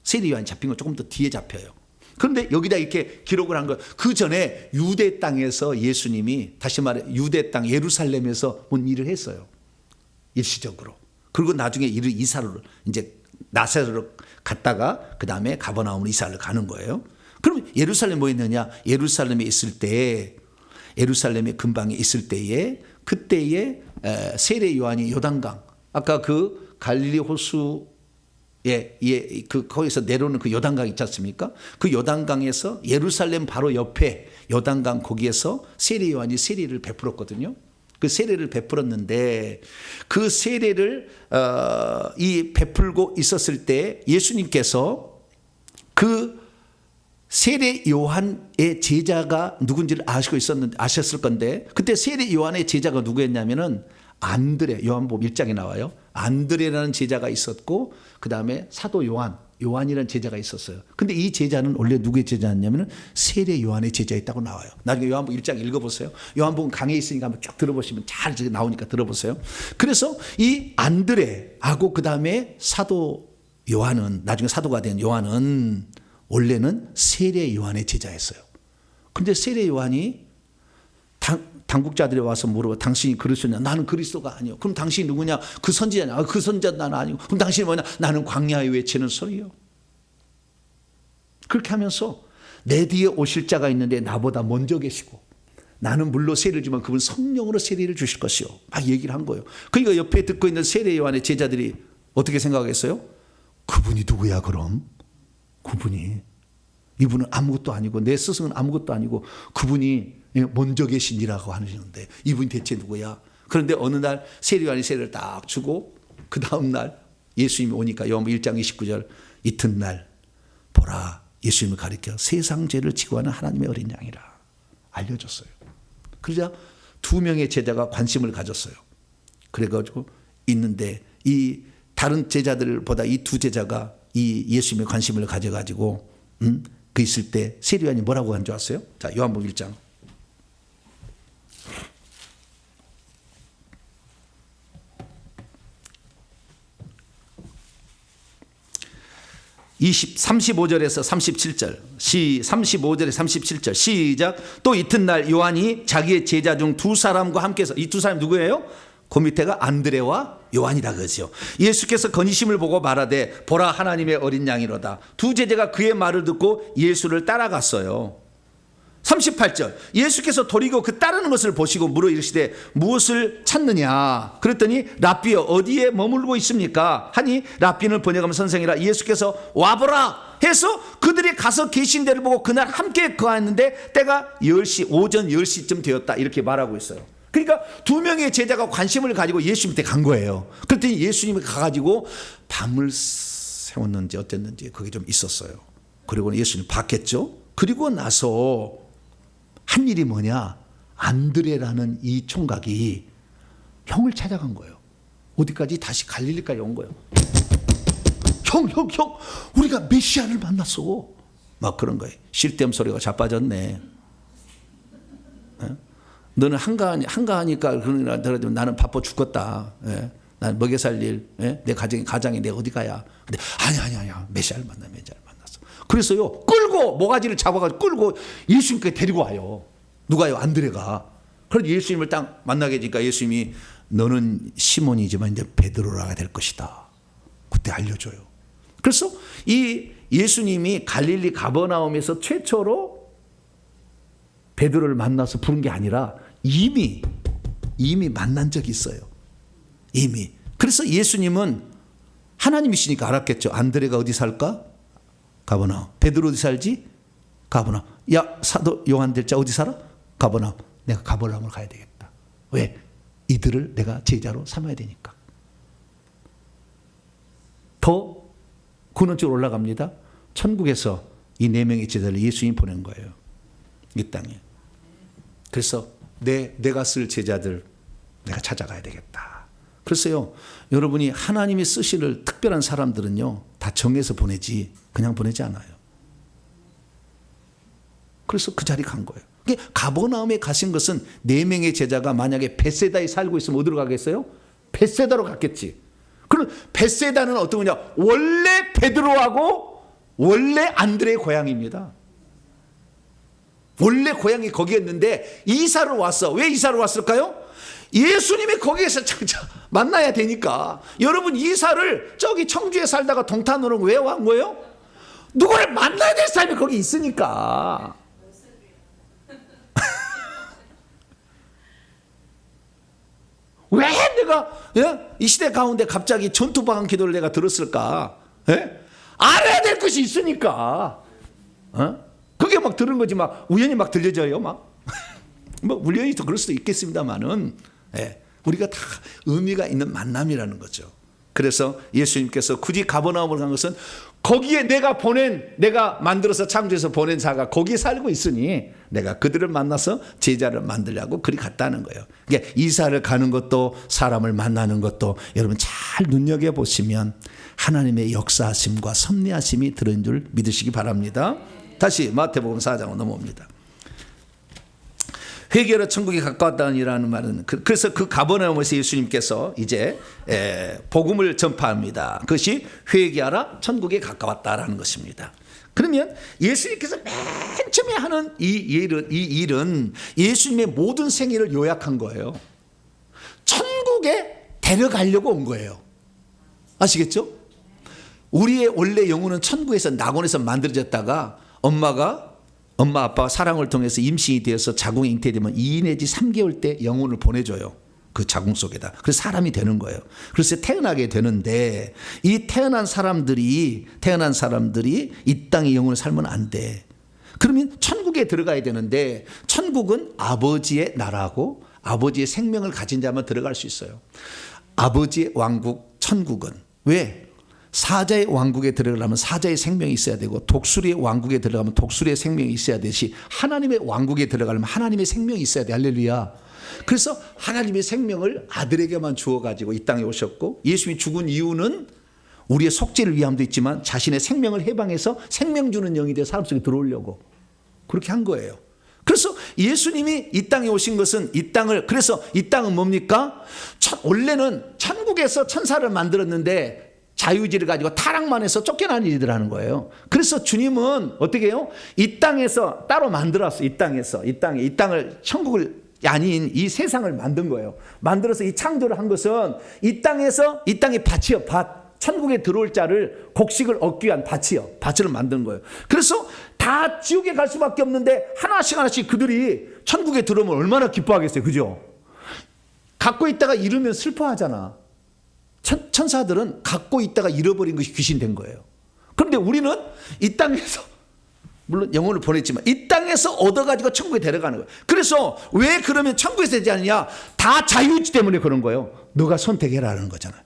세례 요한이 잡힌 건 조금 더 뒤에 잡혀요. 그런데 여기다 이렇게 기록을 한 거예요. 그 전에 유대 땅에서 예수님이, 다시 말해 유대 땅 예루살렘에서 온 일을 했어요. 일시적으로. 그리고 나중에 이사를 이제 나사렛으로 갔다가 그 다음에 가버나움으로 이사를 가는 거예요. 그럼 예루살렘 뭐 했느냐? 예루살렘에 근방에 있을 때에 그때에 세례 요한이 요단강, 아까 그 갈릴리 호수 거기서 내려오는 그 요단강 있지 않습니까? 그 요단강에서 예루살렘 바로 옆에 요단강 거기에서 세례 요한이 세례를 베풀었거든요. 그 세례를 베풀었는데 그 세례를 베풀고 있었을 때 예수님께서 그 세례 요한의 제자가 누군지를 아셨을 건데 그때 세례 요한의 제자가 누구였냐면은 안드레, 요한복음 1장에 나와요. 안드레라는 제자가 있었고 그 다음에 사도 요한이라는 제자가 있었어요. 근데 이 제자는 원래 누구의 제자였냐면 세례 요한의 제자였다고 나와요. 나중에 요한복음 1장 읽어보세요. 요한복음 강에 있으니까 한번 쭉 들어보시면 잘 나오니까 들어보세요. 그래서 이 안드레하고 그 다음에 사도 요한은, 나중에 사도가 된 요한은 원래는 세례 요한의 제자였어요. 근데 세례 요한이 당국자들이 와서 물어봐. 당신이 그리스도냐? 나는 그리스도가 아니요. 그럼 당신이 누구냐? 그 선지자냐? 그 선지자 나는 아니고. 그럼 당신이 뭐냐? 나는 광야에 외치는 소리요. 그렇게 하면서 내 뒤에 오실 자가 있는데 나보다 먼저 계시고 나는 물로 세례를 주면 그분 성령으로 세례를 주실 것이요. 막 얘기를 한 거예요. 그러니까 옆에 듣고 있는 세례 요한의 제자들이 어떻게 생각했어요? 그분이 누구야 그럼? 이분은 아무것도 아니고 내 스승은 아무것도 아니고 그분이 먼저 계신이라고 하시는데 이분이 대체 누구야? 그런데 어느 날 세례 요한이 세례를 딱 주고 그 다음 날 예수님이 오니까 요한복음 1장 29절 이튿날 보라 예수님을 가리켜 세상 죄를 지고 하는 하나님의 어린 양이라 알려줬어요. 그러자 2명의 제자가 관심을 가졌어요. 그래가지고 있는데 이 다른 제자들보다 이 2 제자가 이 예수님의 관심을 가져가지고 그 있을 때 세례 요한이 뭐라고 한 줄 아세요? 자, 요한복음 1장 35절에서 37절 35절에 37절 시작. 또 이튿날 요한이 자기의 제자 중 2사람과 함께서 이 2사람이 누구예요? 그 밑에가 안드레와 요한이다 그러죠. 예수께서 건의심을 보고 말하되 보라 하나님의 어린 양이로다. 2 제자가 그의 말을 듣고 예수를 따라갔어요. 38절 예수께서 도리고 그 따르는 것을 보시고 물어 이르시되 무엇을 찾느냐? 그랬더니 랍비여 어디에 머물고 있습니까? 하니 랍비는 번역하면 선생이라. 예수께서 와보라 해서 그들이 가서 계신 데를 보고 그날 함께 거하였는데 때가 10시 오전 10시쯤 되었다 이렇게 말하고 있어요. 그러니까 2명의 제자가 관심을 가지고 예수님 때 간 거예요. 그랬더니 예수님이 가가지고 밤을 새웠는지 어땠는지 그게 좀 있었어요. 그리고 예수님 봤겠죠. 그리고 나서 한 일이 뭐냐? 안드레라는 이 총각이 형을 찾아간 거예요. 어디까지? 다시 갈릴리까지 온 거예요. 형 우리가 메시아를 만났어. 막 그런 거예요. 쉴 땜 소리가 자빠졌네. 너는 한가하니까 그러더라도 나는 바빠 죽겠다. 예? 난 먹여 살릴 내 가장에 내가 어디 가야. 근데 아니야 메시아를 만났어. 그래서요 끌고 모가지를 잡아가지고 끌고 예수님께 데리고 와요. 누가요? 안드레가. 그래서 예수님을 딱 만나게 되니까 예수님이 너는 시몬이지만 이제 베드로라가 될 것이다. 그때 알려줘요. 그래서 이 예수님이 갈릴리 가버나움에서 최초로 베드로를 만나서 부른 게 아니라 이미 만난 적이 있어요. 이미. 그래서 예수님은 하나님이시니까 알았겠죠. 안드레가 어디 살까? 가버나움. 베드로 어디 살지? 가버나움. 야 사도 요한 될 자 어디 살아? 가버나움. 내가 가버나움을 가야 되겠다. 왜? 이들을 내가 제자로 삼아야 되니까. 더 근원적으로 올라갑니다. 천국에서 이 4명의 제자를 예수님이 보낸 거예요. 이 땅에. 그래서 내가 쓸 제자들 내가 찾아가야 되겠다. 그래서요 여러분이 하나님이 쓰실 특별한 사람들은요 다 정해서 보내지 그냥 보내지 않아요. 그래서 그 자리 간 거예요. 가버나움에 가신 것은 4명의 제자가 만약에 벳세다에 살고 있으면 어디로 가겠어요? 벳세다로 갔겠지. 그럼 벳세다는 어떤 거냐? 원래 베드로하고 원래 안드레의 고향입니다. 원래 고향이 거기였는데 이사를 왔어. 왜 이사를 왔을까요? 예수님이 거기에서 만나야 되니까. 여러분 이사를 저기 청주에 살다가 동탄으로 왜 온 거예요? 누구를 만나야 될 사람이 거기 있으니까. 왜 내가 이 시대 가운데 갑자기 전투방언 기도를 내가 들었을까? 알아야 될 것이 있으니까. 그게 막 들은 거지 막 우연히 막 들려져요 막. 뭐 우연히 또 그럴 수도 있겠습니다만은 우리가 다 의미가 있는 만남이라는 거죠. 그래서 예수님께서 굳이 가버나움을 간 것은 거기에 내가 만들어서 창조해서 보낸 자가 거기에 살고 있으니 내가 그들을 만나서 제자를 만들려고 그리 갔다는 거예요. 그러니까 이사를 가는 것도 사람을 만나는 것도 여러분 잘 눈여겨보시면 하나님의 역사하심과 섭리하심이 들은 줄 믿으시기 바랍니다. 다시 마태복음 4장으로 넘어옵니다. 회개하러 천국이 가까웠다니라는 말은 그래서 그 가버나움에서 예수님께서 이제 복음을 전파합니다. 그것이 회개하라 천국에 가까웠다라는 것입니다. 그러면 예수님께서 맨 처음에 하는 이 일은 예수님의 모든 생애를 요약한 거예요. 천국에 데려가려고 온 거예요. 아시겠죠? 우리의 원래 영혼은 천국에서 낙원에서 만들어졌다가 엄마 아빠가 사랑을 통해서 임신이 되어서 자궁이 잉태되면 2 내지 3개월 때 영혼을 보내줘요. 그 자궁 속에다. 그래서 사람이 되는 거예요. 그래서 태어나게 되는데 이 태어난 사람들이 이 땅의 영혼을 살면 안 돼. 그러면 천국에 들어가야 되는데 천국은 아버지의 나라고 아버지의 생명을 가진 자만 들어갈 수 있어요. 아버지의 왕국 천국은 왜? 사자의 왕국에 들어가려면 사자의 생명이 있어야 되고 독수리의 왕국에 들어가면 독수리의 생명이 있어야 되시 하나님의 왕국에 들어가려면 하나님의 생명이 있어야 돼. 할렐루야. 그래서 하나님의 생명을 아들에게만 주어가지고 이 땅에 오셨고 예수님이 죽은 이유는 우리의 속죄를 위함도 있지만 자신의 생명을 해방해서 생명 주는 영이 되어 사람 속에 들어오려고 그렇게 한 거예요. 그래서 예수님이 이 땅에 오신 것은 그래서 이 땅은 뭡니까? 원래는 천국에서 천사를 만들었는데 자유의지를 가지고 타락만 해서 쫓겨난 일들 하는 거예요. 그래서 주님은 어떻게 해요? 이 땅에서 따로 만들었어. 이 땅을 천국을 아닌 이 세상을 만든 거예요. 만들어서 이 창조를 한 것은 이 땅이 밭이요. 밭. 천국에 들어올 자를 곡식을 얻기 위한 밭이요. 밭을 만든 거예요. 그래서 다 지옥에 갈 수밖에 없는데 하나씩 그들이 천국에 들어오면 얼마나 기뻐하겠어요. 그죠? 갖고 있다가 잃으면 슬퍼하잖아. 천사들은 갖고 있다가 잃어버린 것이 귀신 된 거예요. 그런데 우리는 이 땅에서 물론 영혼을 보냈지만 이 땅에서 얻어가지고 천국에 데려가는 거예요. 그래서 왜 그러면 천국에서 되지 않느냐? 다 자유의지 때문에 그런 거예요. 너가 선택해라는 거잖아요.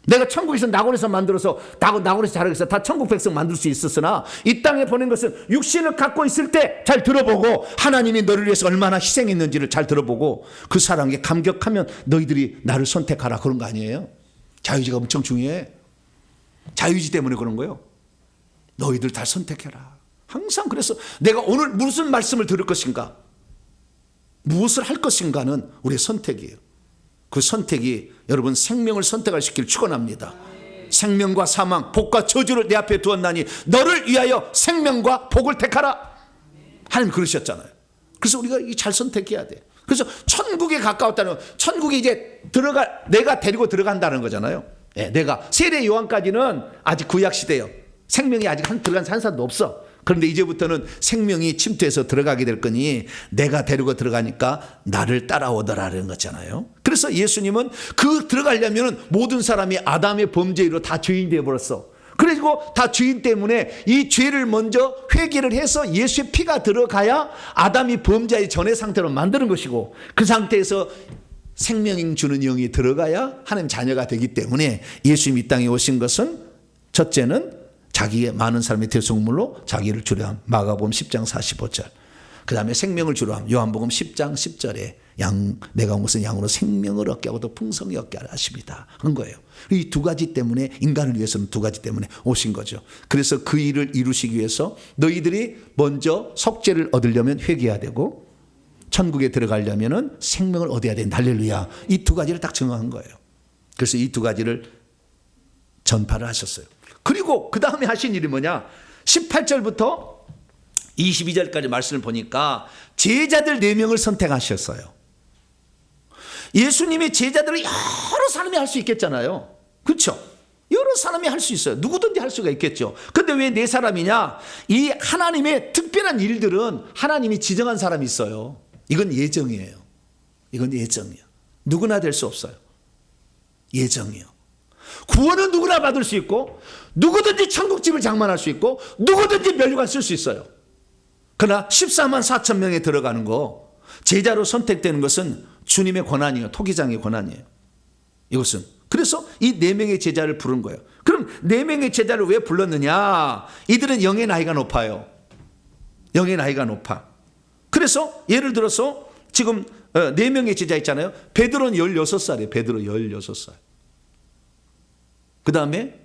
내가 천국에서 낙원에서 만들어서 낙원에서 자라겠어. 다 천국 백성 만들 수 있었으나 이 땅에 보낸 것은 육신을 갖고 있을 때 잘 들어보고 하나님이 너를 위해서 얼마나 희생했는지를 잘 들어보고 그 사랑에 감격하면 너희들이 나를 선택하라 그런 거 아니에요? 자유의지가 엄청 중요해. 자유의지 때문에 그런 거예요. 너희들 다 선택해라. 항상 그래서 내가 오늘 무슨 말씀을 들을 것인가? 무엇을 할 것인가는 우리의 선택이에요. 그 선택이 여러분 생명을 선택하시길 축원합니다. 생명과 사망, 복과 저주를 내 앞에 두었나니 너를 위하여 생명과 복을 택하라. 하나님 그러셨잖아요. 그래서 우리가 잘 선택해야 돼. 그래서 천국에 가까웠다는 건 천국에 이제 내가 데리고 들어간다는 거잖아요. 네, 내가 세례 요한까지는 아직 구약 시대예요. 생명이 아직 들어간 한 사람도 없어. 그런데 이제부터는 생명이 침투해서 들어가게 될 거니 내가 데리고 들어가니까 나를 따라오더라는 거잖아요. 그래서 예수님은 그 들어가려면 모든 사람이 아담의 범죄로 다 죄인이 되어버렸어. 그리고 다 죄인 때문에 이 죄를 먼저 회개를 해서 예수의 피가 들어가야 아담이 범죄의 전의 상태로 만드는 것이고, 그 상태에서 생명 주는 영이 들어가야 하나님 자녀가 되기 때문에 예수님이 이 땅에 오신 것은 첫째는 자기의 많은 사람의 대속물로 자기를 주려 함. 마가복음 10장 45절. 그 다음에 생명을 주려 함. 요한복음 10장 10절에 내가 온 것은 양으로 생명을 얻게 하고 더 풍성히 얻게 하십니다. 그런 거예요. 이 두 가지 때문에, 인간을 위해서는 두 가지 때문에 오신 거죠. 그래서 그 일을 이루시기 위해서 너희들이 먼저 속죄를 얻으려면 회개해야 되고, 천국에 들어가려면 생명을 얻어야 된다. 할렐루야. 이 두 가지를 딱 정한 거예요. 그래서 이 두 가지를 전파를 하셨어요. 그리고 그 다음에 하신 일이 뭐냐? 18절부터 22절까지 말씀을 보니까 제자들 4명을 선택하셨어요. 예수님의 제자들을 여러 사람이 할 수 있겠잖아요. 그렇죠? 여러 사람이 할 수 있어요. 누구든지 할 수가 있겠죠. 근데 왜 4사람이냐? 이 하나님의 특별한 일들은 하나님이 지정한 사람이 있어요. 이건 예정이에요. 이건 예정이에요. 누구나 될 수 없어요. 예정이요. 구원은 누구나 받을 수 있고, 누구든지 천국집을 장만할 수 있고, 누구든지 면류관 쓸 수 있어요. 그러나 14만 4천 명에 들어가는 거, 제자로 선택되는 것은 주님의 권한이에요. 토기장의 권한이에요. 이것은. 그래서 이 4명의 제자를 부른 거예요. 그럼 4명의 제자를 왜 불렀느냐? 이들은 영의 나이가 높아요. 영의 나이가 높아. 그래서 예를 들어서 지금 4명의 제자 있잖아요. 베드로는 16살이에요. 베드로 16살. 그 다음에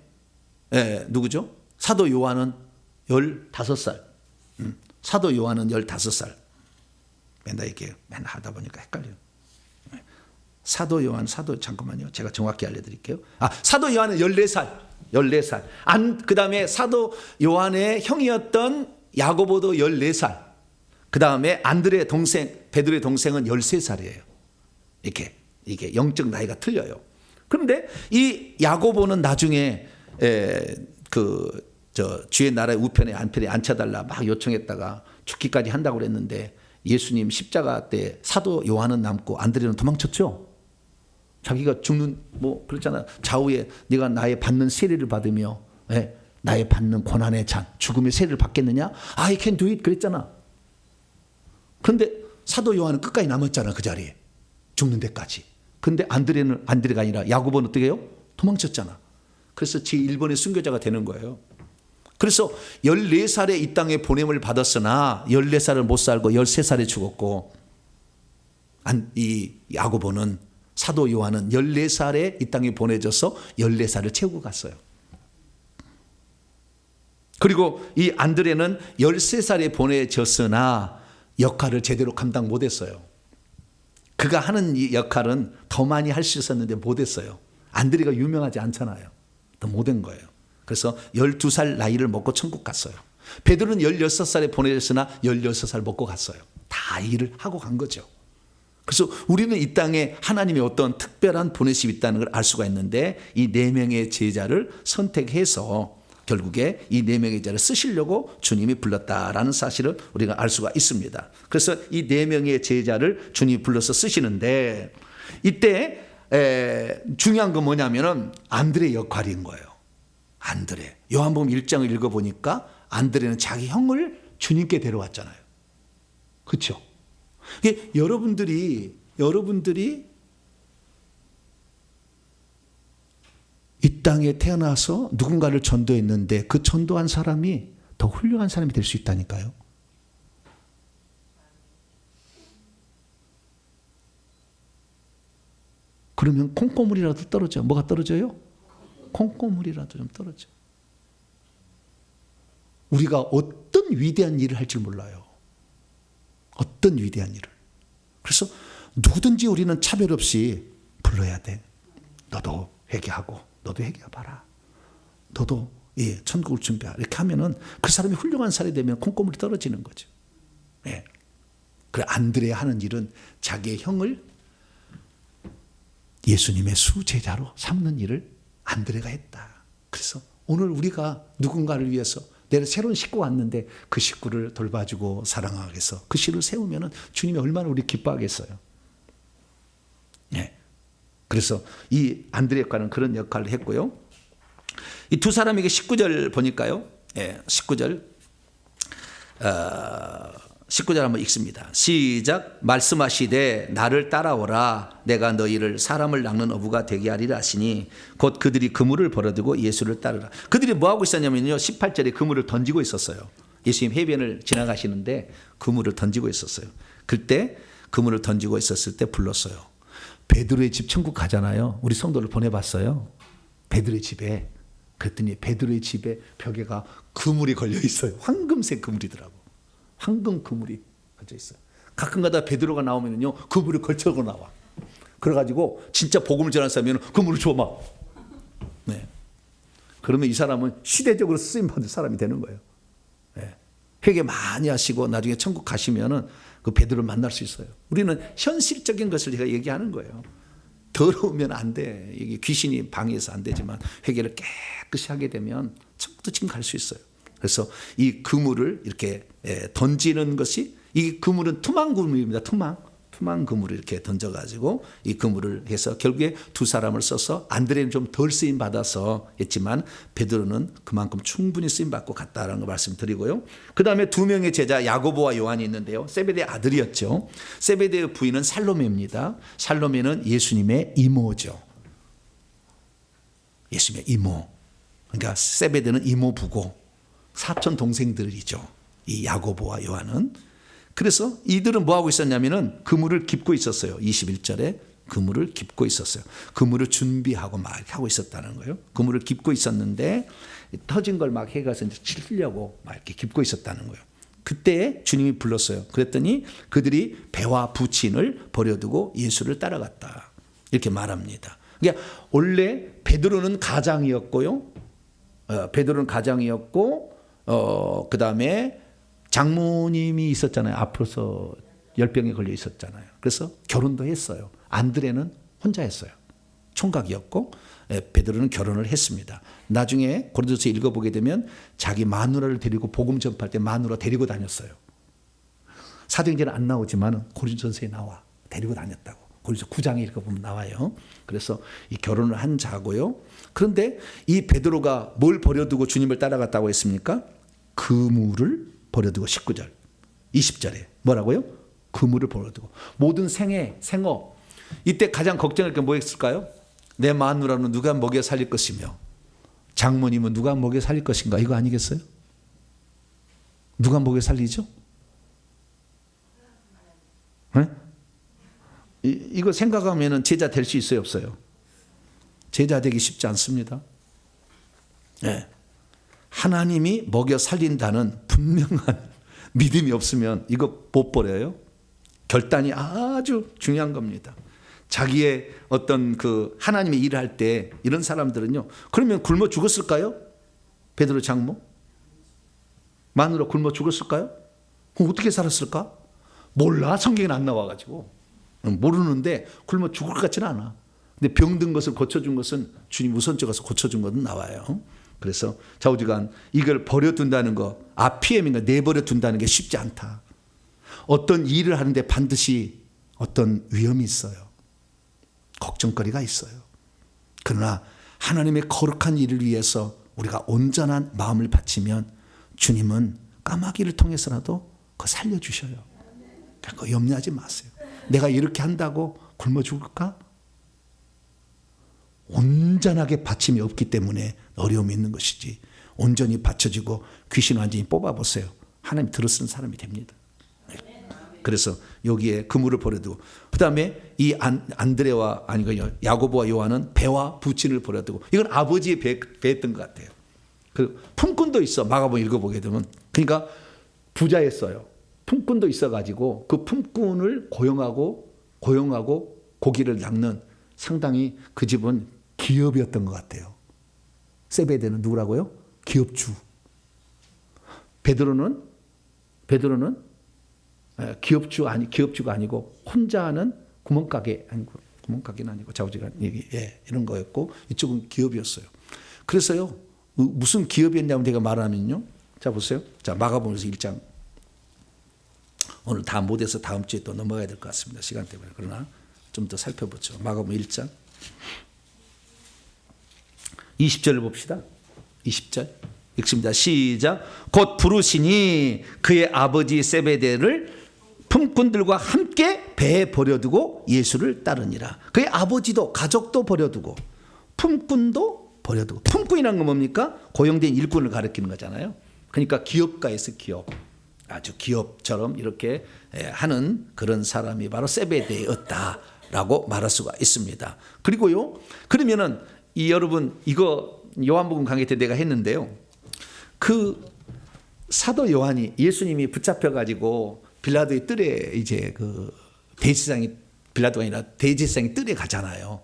누구죠? 사도 요한은 15살. 사도 요한은 15살. 맨날 이렇게 맨날 하다 보니까 헷갈려요. 사도 요한, 잠깐만요. 제가 정확히 알려드릴게요. 사도 요한은 14살. 14살. 그 다음에 사도 요한의 형이었던 야고보도 14살. 그 다음에 안드레 동생, 베드로의 동생은 13살이에요. 이게 영적 나이가 틀려요. 그런데 이 야고보는 나중에 주의 나라의 우편에 안편에 앉혀달라 막 요청했다가 죽기까지 한다고 그랬는데 예수님 십자가 때 사도 요한은 남고 안드레는 도망쳤죠. 자기가 죽는 그렇잖아. 좌우에 네가 나의 받는 세례를 받으며 나의 받는 고난의 잔 죽음의 세례를 받겠느냐? I can do it 그랬잖아. 그런데 사도 요한은 끝까지 남았잖아. 그 자리에 죽는 데까지. 근데 안드레가 아니라 야고보는 어떻게 해요? 도망쳤잖아. 그래서 제1번의 순교자가 되는 거예요. 그래서 14살에 이 땅에 보냄을 받았으나 14살을 못 살고 13살에 죽었고, 이 야고보는, 사도 요한은 14살에 이 땅에 보내져서 14살을 채우고 갔어요. 그리고 이 안드레는 13살에 보내졌으나 역할을 제대로 감당 못했어요. 그가 하는 이 역할은 더 많이 할 수 있었는데 못했어요. 안드레가 유명하지 않잖아요. 더 못한 거예요. 그래서 12살 나이를 먹고 천국 갔어요. 베드로는 16살에 보내졌으나 16살 먹고 갔어요. 다 일을 하고 간 거죠. 그래서 우리는 이 땅에 하나님의 어떤 특별한 보내심이 있다는 걸 알 수가 있는데, 이 4명의 제자를 선택해서 결국에 이 4명의 제자를 쓰시려고 주님이 불렀다라는 사실을 우리가 알 수가 있습니다. 그래서 이 4명의 제자를 주님이 불러서 쓰시는데, 이때 중요한 건 뭐냐면은 안드레의 역할인 거예요. 안드레. 요한복음 1장을 읽어보니까 안드레는 자기 형을 주님께 데려왔잖아요. 그렇죠? 여러분들이 이 땅에 태어나서 누군가를 전도했는데 그 전도한 사람이 더 훌륭한 사람이 될 수 있다니까요. 그러면 콩고물이라도 떨어져. 뭐가 떨어져요? 콩고물이라도 좀 떨어져. 우리가 어떤 위대한 일을 할 줄 몰라요. 어떤 위대한 일을. 그래서 누구든지 우리는 차별 없이 불러야 돼. 너도 회개하고 너도 회개해봐라. 너도 천국을 준비하라. 이렇게 하면은 그 사람이 훌륭한 사람이 되면 콩고물이 떨어지는 거죠. 예. 그래 안드레가 하는 일은 자기의 형을 예수님의 수제자로 삼는 일을 안드레가 했다. 그래서 오늘 우리가 누군가를 위해서 내가 새로운 식구가 왔는데 그 식구를 돌봐주고 사랑하기 위해서 그 씨를 세우면은 주님이 얼마나 우리 기뻐하겠어요. 예. 그래서 이 안드레과는 그런 역할을 했고요. 이 두 사람에게 19절 보니까요. 예, 19절. 19절 한번 읽습니다. 시작. 말씀하시되 나를 따라오라. 내가 너희를 사람을 낚는 어부가 되게 하리라 하시니 곧 그들이 그물을 버려두고 예수를 따르라. 그들이 뭐하고 있었냐면요. 18절에 그물을 던지고 있었어요. 예수님 해변을 지나가시는데 그물을 던지고 있었어요. 그때 그물을 던지고 있었을 때 불렀어요. 베드로의 집 천국 가잖아요. 우리 성도를 보내봤어요. 베드로의 집에. 그랬더니 베드로의 집에 벽에가 그물이 걸려 있어요. 황금색 그물이더라고. 황금 그물이 걸쳐 있어요. 가끔가다 베드로가 나오면요, 그물을 걸쳐고 나와. 그래가지고 진짜 복음을 전하는 사람이면 그물을 줘 막. 네. 그러면 이 사람은 시대적으로 쓰임 받을 사람이 되는 거예요. 네. 회개 많이 하시고 나중에 천국 가시면은 그 베드로를 만날 수 있어요. 우리는 현실적인 것을 제가 얘기하는 거예요. 더러우면 안 돼. 이게 귀신이 방해해서 안 되지만 회개를 깨끗이 하게 되면 천국도 지금 갈 수 있어요. 그래서 이 그물을 이렇게 던지는 것이, 이 그물은 투망 그물입니다. 투망 그물을 이렇게 던져가지고 이 그물을 해서 결국에 두 사람을 써서 안드레는 좀 덜 쓰임 받아서 했지만 베드로는 그만큼 충분히 쓰임 받고 갔다라는 거 말씀드리고요. 그 다음에 두 명의 제자 야고보와 요한이 있는데요. 세베대의 아들이었죠. 세베대의 부인은 살로메입니다. 살로메는 예수님의 이모죠. 예수님의 이모. 그러니까 세베대는 이모부고 사촌 동생들이죠. 이 야고보와 요한은. 그래서 이들은 뭐하고 있었냐면은 그물을 깁고 있었어요. 21절에 그물을 깁고 있었어요. 그물을 준비하고 막 하고 있었다는 거예요. 그물을 깁고 있었는데 터진 걸 막 해가서 이제 치려고 막 이렇게 깁고 있었다는 거예요. 그때 주님이 불렀어요. 그랬더니 그들이 배와 부친을 버려두고 예수를 따라갔다. 이렇게 말합니다. 그러니까 원래 베드로는 가장이었고요. 베드로는 가장이었고 그 다음에 장모님이 있었잖아요. 앞으로서 열병에 걸려 있었잖아요. 그래서 결혼도 했어요. 안드레는 혼자 했어요. 총각이었고 베드로는 결혼을 했습니다. 나중에 고린도서 읽어보게 되면 자기 마누라를 데리고 복음 전파할 때 마누라 데리고 다녔어요. 사도행전은 안 나오지만 고린도서에 나와. 데리고 다녔다고. 고린도서 9장에 읽어보면 나와요. 그래서 이 결혼을 한 자고요. 그런데 이 베드로가 뭘 버려두고 주님을 따라갔다고 했습니까? 그물을 버려두고 19절, 20절에 뭐라고요? 그물을 버려두고. 모든 생업. 이때 가장 걱정할 게 뭐였을까요? 내 마누라는 누가 먹여 살릴 것이며 장모님은 누가 먹여 살릴 것인가? 이거 아니겠어요? 누가 먹여 살리죠? 네? 이거 생각하면 제자 될 수 있어요, 없어요? 제자 되기 쉽지 않습니다. 네. 하나님이 먹여 살린다는 분명한 믿음이 없으면 이거 못 버려요. 결단이 아주 중요한 겁니다. 자기의 어떤 그 하나님의 일을 할 때 이런 사람들은요. 그러면 굶어 죽었을까요? 베드로 장모? 마누라 굶어 죽었을까요? 그럼 어떻게 살았을까? 몰라. 성경에는 안 나와가지고. 모르는데 굶어 죽을 것 같지는 않아. 근데 병든 것을 고쳐준 것은 주님 우선적 가서 고쳐준 것은 나와요. 그래서 좌우지간 이걸 버려둔다는 거, 아피엠인가 내버려 둔다는 게 쉽지 않다. 어떤 일을 하는데 반드시 어떤 위험이 있어요. 걱정거리가 있어요. 그러나 하나님의 거룩한 일을 위해서 우리가 온전한 마음을 바치면 주님은 까마귀를 통해서라도 그거 살려주셔요. 그거 염려하지 마세요. 내가 이렇게 한다고 굶어 죽을까? 온전하게 바침이 없기 때문에 어려움이 있는 것이지, 온전히 받쳐지고 귀신 완전히 뽑아보세요. 하나님 들어쓰는 사람이 됩니다. 그래서 여기에 그물을 버려두고, 그 다음에 이 안드레와 야고보와 요한은 배와 부친을 버려두고, 이건 아버지의 배였던 것 같아요. 그 품꾼도 있어. 마가복음 읽어보게 되면. 그러니까 부자였어요. 품꾼도 있어가지고 그 품꾼을 고용하고 고기를 낚는 상당히 그 집은 기업이었던 것 같아요. 세베대는 누구라고요? 기업주. 베드로는 기업주가 아니고 혼자 하는 구멍가게는 아니고 자우지간 이런 거였고 이쪽은 기업이었어요. 그래서요 무슨 기업이었냐면 제가 말하면요. 자 보세요. 자 마가복음서 1장. 오늘 다 못해서 다음 주에 또 넘어가야 될 것 같습니다. 시간 때문에. 그러나 좀 더 살펴보죠. 마가복음 1장 20절을 봅시다. 20절 읽습니다. 시작. 곧 부르시니 그의 아버지 세베대를 품꾼들과 함께 배에 버려두고 예수를 따르니라. 그의 아버지도 가족도 버려두고 품꾼도 버려두고. 품꾼이란 건 뭡니까? 고용된 일꾼을 가리키는 거잖아요. 그러니까 기업가에서 기업. 아주 기업처럼 이렇게 하는 그런 사람이 바로 세베대였다라고 말할 수가 있습니다. 그리고요. 그러면은 여러분 이거 요한복음 강의 때 내가 했는데요. 그 사도 요한이 예수님이 붙잡혀 가지고 빌라도의 뜰에 이제 그 대제사장이 빌라도가 아니라 대제사장이 뜰에 가잖아요.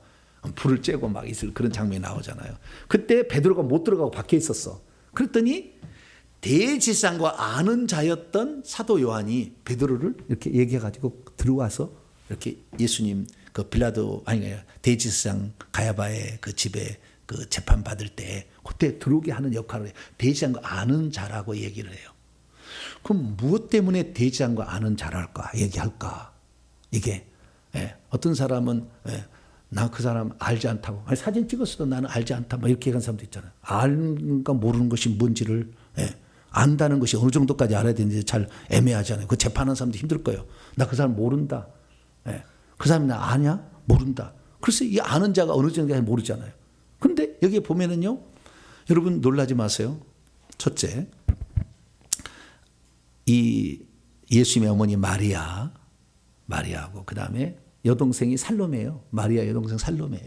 불을 쬐고 막 있을 그런 장면이 나오잖아요. 그때 베드로가 못 들어가고 밖에 있었어. 그랬더니 대제사장과 아는 자였던 사도 요한이 베드로를 이렇게 얘기해 가지고 들어와서 이렇게 예수님 그 빌라도 아니 대제사장 가야바의 그 집에 그 재판 받을 때 그때 들어오게 하는 역할을 해요. 대제사장과 아는 자라고 얘기를 해요. 그럼 무엇 때문에 대제사장과 아는 자랄까 얘기할까? 이게 어떤 사람은 나 그 사람 알지 않다고 아니, 사진 찍었어도 나는 알지 않다 뭐 이렇게 얘기하는 사람도 있잖아요. 아는가 모르는 것이 뭔지를 안다는 것이 어느 정도까지 알아야 되는지 잘 애매하잖아요. 그 재판하는 사람도 힘들 거예요. 나 그 사람 모른다. 그 사람이 나 아냐? 모른다. 그래서 이 아는 자가 어느 정도인지 모르잖아요. 그런데 여기에 보면은요, 여러분 놀라지 마세요. 첫째, 이 예수님의 어머니 마리아하고 그 다음에 여동생이 살로메예요. 마리아 여동생 살로메,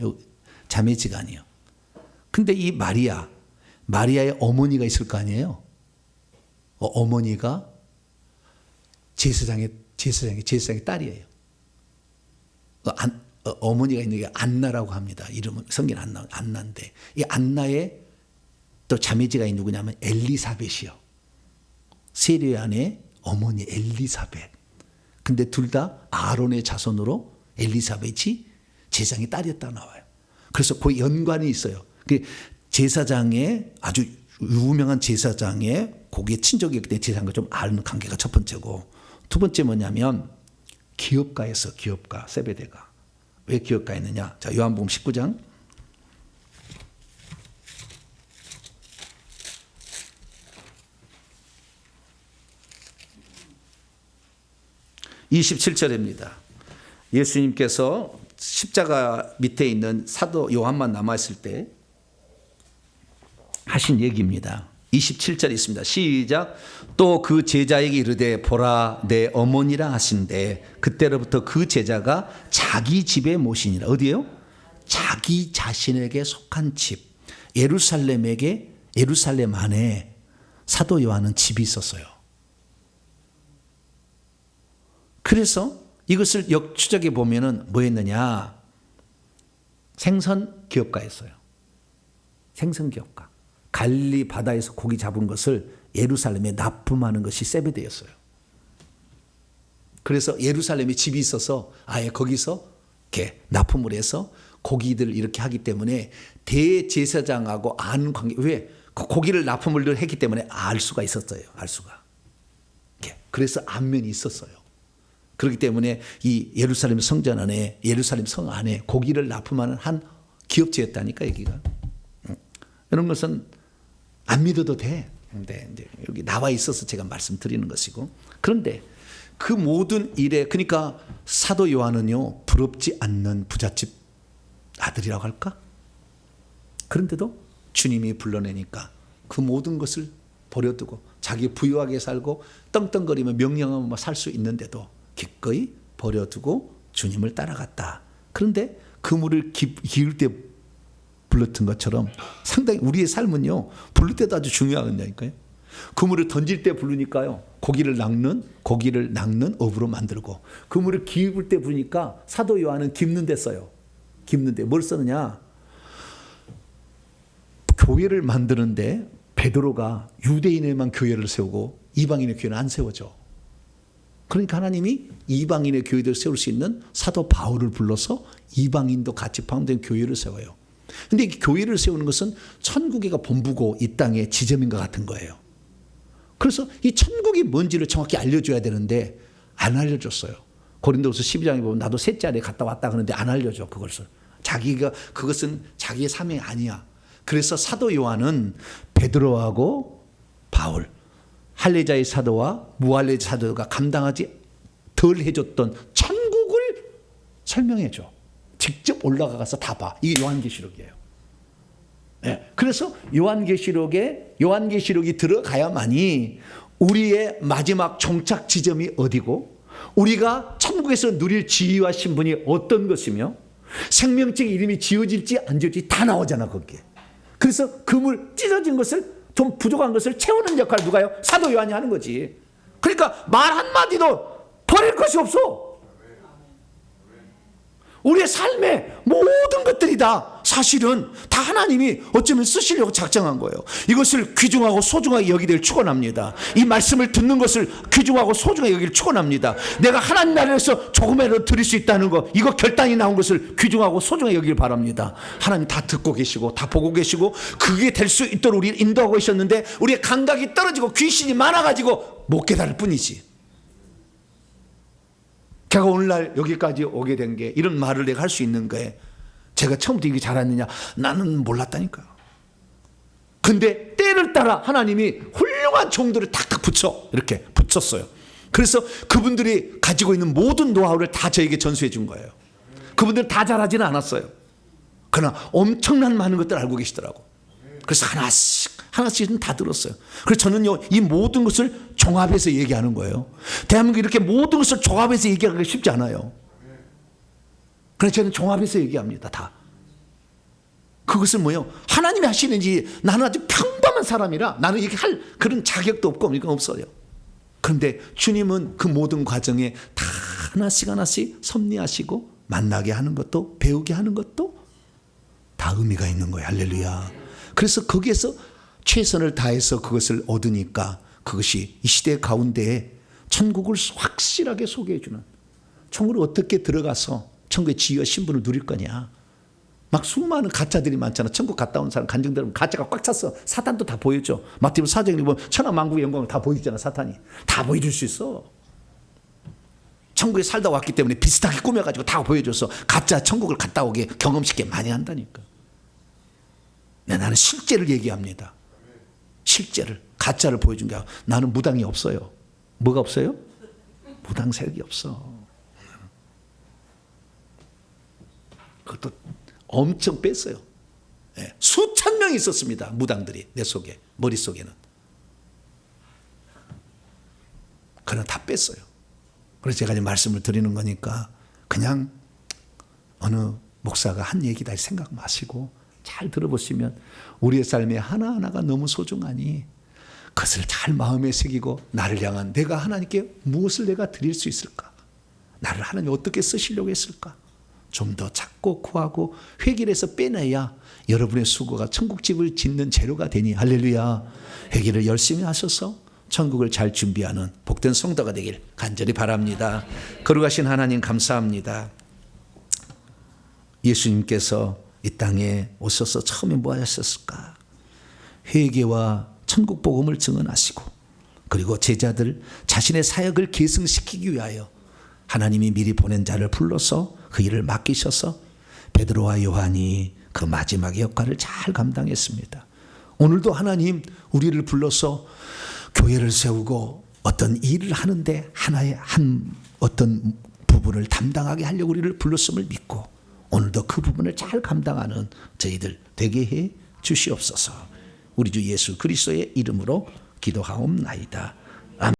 자매지간이요. 근데 이 마리아의 어머니가 있을 거 아니에요. 어머니가 제사장의 딸이에요. 어머니가 있는 게 안나라고 합니다. 이름은 성경 안나인데 이 안나의 또 자매지간이 누구냐면 엘리사벳이요. 세례 안에 어머니 엘리사벳. 근데 둘 다 아론의 자손으로 엘리사벳이 제사장의 딸이었다 나와요. 그래서 그 연관이 있어요. 제사장의 아주 유명한 제사장의 거기에 친족이었기 때문에 제사장과 좀 아는 관계가 첫 번째고, 두 번째 뭐냐면 기업가였어. 기업가 세베대가. 왜 기업가였느냐? 자, 요한복음 19장 27절입니다. 예수님께서 십자가 밑에 있는 사도 요한만 남아있을 때 하신 얘기입니다. 27절 있습니다. 시작. 또 그 제자에게 이르되 보라 내 어머니라 하신대 그때로부터 그 제자가 자기 집에 모시니라. 어디예요? 자기 자신에게 속한 집. 예루살렘 안에 사도 요한은 집이 있었어요. 그래서 이것을 역추적해 보면은 뭐 했느냐? 생선 기업가였어요. 생선 기업가. 갈릴리 바다에서 고기 잡은 것을 예루살렘에 납품하는 것이 세베대였어요. 그래서 예루살렘에 집이 있어서 아예 거기서 이렇게 납품을 해서 고기들 이렇게 하기 때문에 대제사장하고 아는 관계, 왜? 그 고기를 납품을 늘 했기 때문에 알 수가 있었어요. 알 수가. 그래서 안면이 있었어요. 그렇기 때문에 이 예루살렘 성전 안에, 예루살렘 성 안에 고기를 납품하는 한 기업체였다니까, 여기가. 이런 것은 안 믿어도 돼. 근데 이제 여기 나와 있어서 제가 말씀드리는 것이고. 그런데 그 모든 일에, 그러니까 사도 요한은요, 부럽지 않는 부잣집 아들이라고 할까? 그런데도 주님이 불러내니까 그 모든 것을 버려두고 자기 부유하게 살고 떵떵거리며 명령하며 살 수 있는데도 기꺼이 버려두고 주님을 따라갔다. 그런데 그물을 기울 때 불렀던 것처럼 상당히 우리의 삶은요, 부를 때도 아주 중요하다니까요. 그물을 던질 때 부르니까요, 고기를 낚는 업으로 만들고, 그물을 기입을 때 부르니까 사도 요한은 깁는 데 써요. 깁는 데 뭘 쓰느냐? 교회를 만드는데 베드로가 유대인에만 교회를 세우고 이방인의 교회는 안 세워져. 그러니까 하나님이 이방인의 교회를 세울 수 있는 사도 바울을 불러서 이방인도 같이 포함된 교회를 세워요. 근데 이 교회를 세우는 것은 천국이가 본부고 이 땅의 지점인 것 같은 거예요. 그래서 이 천국이 뭔지를 정확히 알려줘야 되는데 안 알려줬어요. 고린도후서 12장에 보면 나도 셋째 아래 갔다 왔다 그러는데 안 알려줘. 그것은 자기의 사명이 아니야. 그래서 사도 요한은 베드로하고 바울, 할례자의 사도와 무할례 사도가 감당하지 덜 해줬던 천국을 설명해줘. 직접 올라가서 다 봐. 이게 요한계시록이에요. 네. 그래서 요한계시록이 들어가야만이 우리의 마지막 종착 지점이 어디고, 우리가 천국에서 누릴 지위와 신분이 어떤 것이며, 생명책 이름이 지어질지 안 지어질지 다 나오잖아 거기에. 그래서 그물 찢어진 것을, 좀 부족한 것을 채우는 역할을 누가요? 사도 요한이 하는 거지. 그러니까 말 한마디도 버릴 것이 없어. 우리의 삶의 모든 것들이 다 사실은 다 하나님이 어쩌면 쓰시려고 작정한 거예요. 이것을 귀중하고 소중하게 여기길 축원합니다. 이 말씀을 듣는 것을 귀중하고 소중하게 여기길 축원합니다. 내가 하나님 나라에서 조금이라도 드릴 수 있다는 거, 이거 결단이 나온 것을 귀중하고 소중하게 여기길 바랍니다. 하나님 다 듣고 계시고 다 보고 계시고 그게 될 수 있도록 우리를 인도하고 계셨는데 우리의 감각이 떨어지고 귀신이 많아가지고 못 깨달을 뿐이지. 제가 오늘날 여기까지 오게 된 게, 이런 말을 내가 할 수 있는 거에 제가 처음부터 이게 잘했느냐? 나는 몰랐다니까요. 근데 때를 따라 하나님이 훌륭한 종들을 탁탁 이렇게 붙였어요. 그래서 그분들이 가지고 있는 모든 노하우를 다 저에게 전수해 준 거예요. 그분들 다 잘하지는 않았어요. 그러나 엄청난 많은 것들을 알고 계시더라고. 그래서 하나씩은 다 들었어요. 그래서 저는요, 이 모든 것을 종합해서 얘기하는 거예요. 대한민국이 이렇게 모든 것을 종합해서 얘기하기가 쉽지 않아요. 그래서 저는 종합해서 얘기합니다. 다. 그것은 뭐예요? 하나님이 하시는지, 나는 아주 평범한 사람이라 나는 이렇게 할 그런 자격도 없고 이건 없어요. 그런데 주님은 그 모든 과정에 다 하나씩 섭리하시고 만나게 하는 것도, 배우게 하는 것도 다 의미가 있는 거예요. 할렐루야. 그래서 거기에서 최선을 다해서 그것을 얻으니까 그것이 이 시대 가운데에 천국을 확실하게 소개해 주는, 천국을 어떻게 들어가서 천국의 지위와 신분을 누릴 거냐. 막 수많은 가짜들이 많잖아. 천국 갔다 온 사람 간증들 보면 가짜가 꽉 찼어. 사탄도 다 보여줘. 마태복음 4장에 보면 천하만국의 영광을 다 보여주잖아. 사탄이 다 보여줄 수 있어. 천국에 살다 왔기 때문에 비슷하게 꾸며가지고 다 보여줘서 가짜 천국을 갔다 오게 경험시키게 많이 한다니까. 나는 실제를 얘기합니다. 실제를, 가짜를 보여준 게 아니라. 나는 무당이 없어요. 뭐가 없어요? 무당 세력이 없어. 그것도 엄청 뺐어요. 네. 수천 명이 있었습니다. 무당들이 내 속에, 머릿속에는. 그러나 다 뺐어요. 그래서 제가 이제 말씀을 드리는 거니까 그냥 어느 목사가 한 얘기다 생각 마시고 잘 들어보시면 우리의 삶의 하나하나가 너무 소중하니 그것을 잘 마음에 새기고, 나를 향한 내가 하나님께 무엇을 내가 드릴 수 있을까? 나를 하나님 어떻게 쓰시려고 했을까? 좀 더 찾고 구하고 회개를 해서 빼내야 여러분의 수고가 천국집을 짓는 재료가 되니, 할렐루야. 회개를 열심히 하셔서 천국을 잘 준비하는 복된 성도가 되길 간절히 바랍니다. 거룩하신 하나님 감사합니다. 예수님께서 이 땅에 오셔서 처음에 뭐 하셨을까? 회개와 천국 복음을 증언하시고, 그리고 제자들 자신의 사역을 계승시키기 위하여 하나님이 미리 보낸 자를 불러서 그 일을 맡기셔서 베드로와 요한이 그 마지막의 역할을 잘 감당했습니다. 오늘도 하나님 우리를 불러서 교회를 세우고 어떤 일을 하는데 하나의 어떤 부분을 담당하게 하려고 우리를 불렀음을 믿고, 오늘도 그 부분을 잘 감당하는 저희들 되게 해 주시옵소서. 우리 주 예수 그리스도의 이름으로 기도하옵나이다.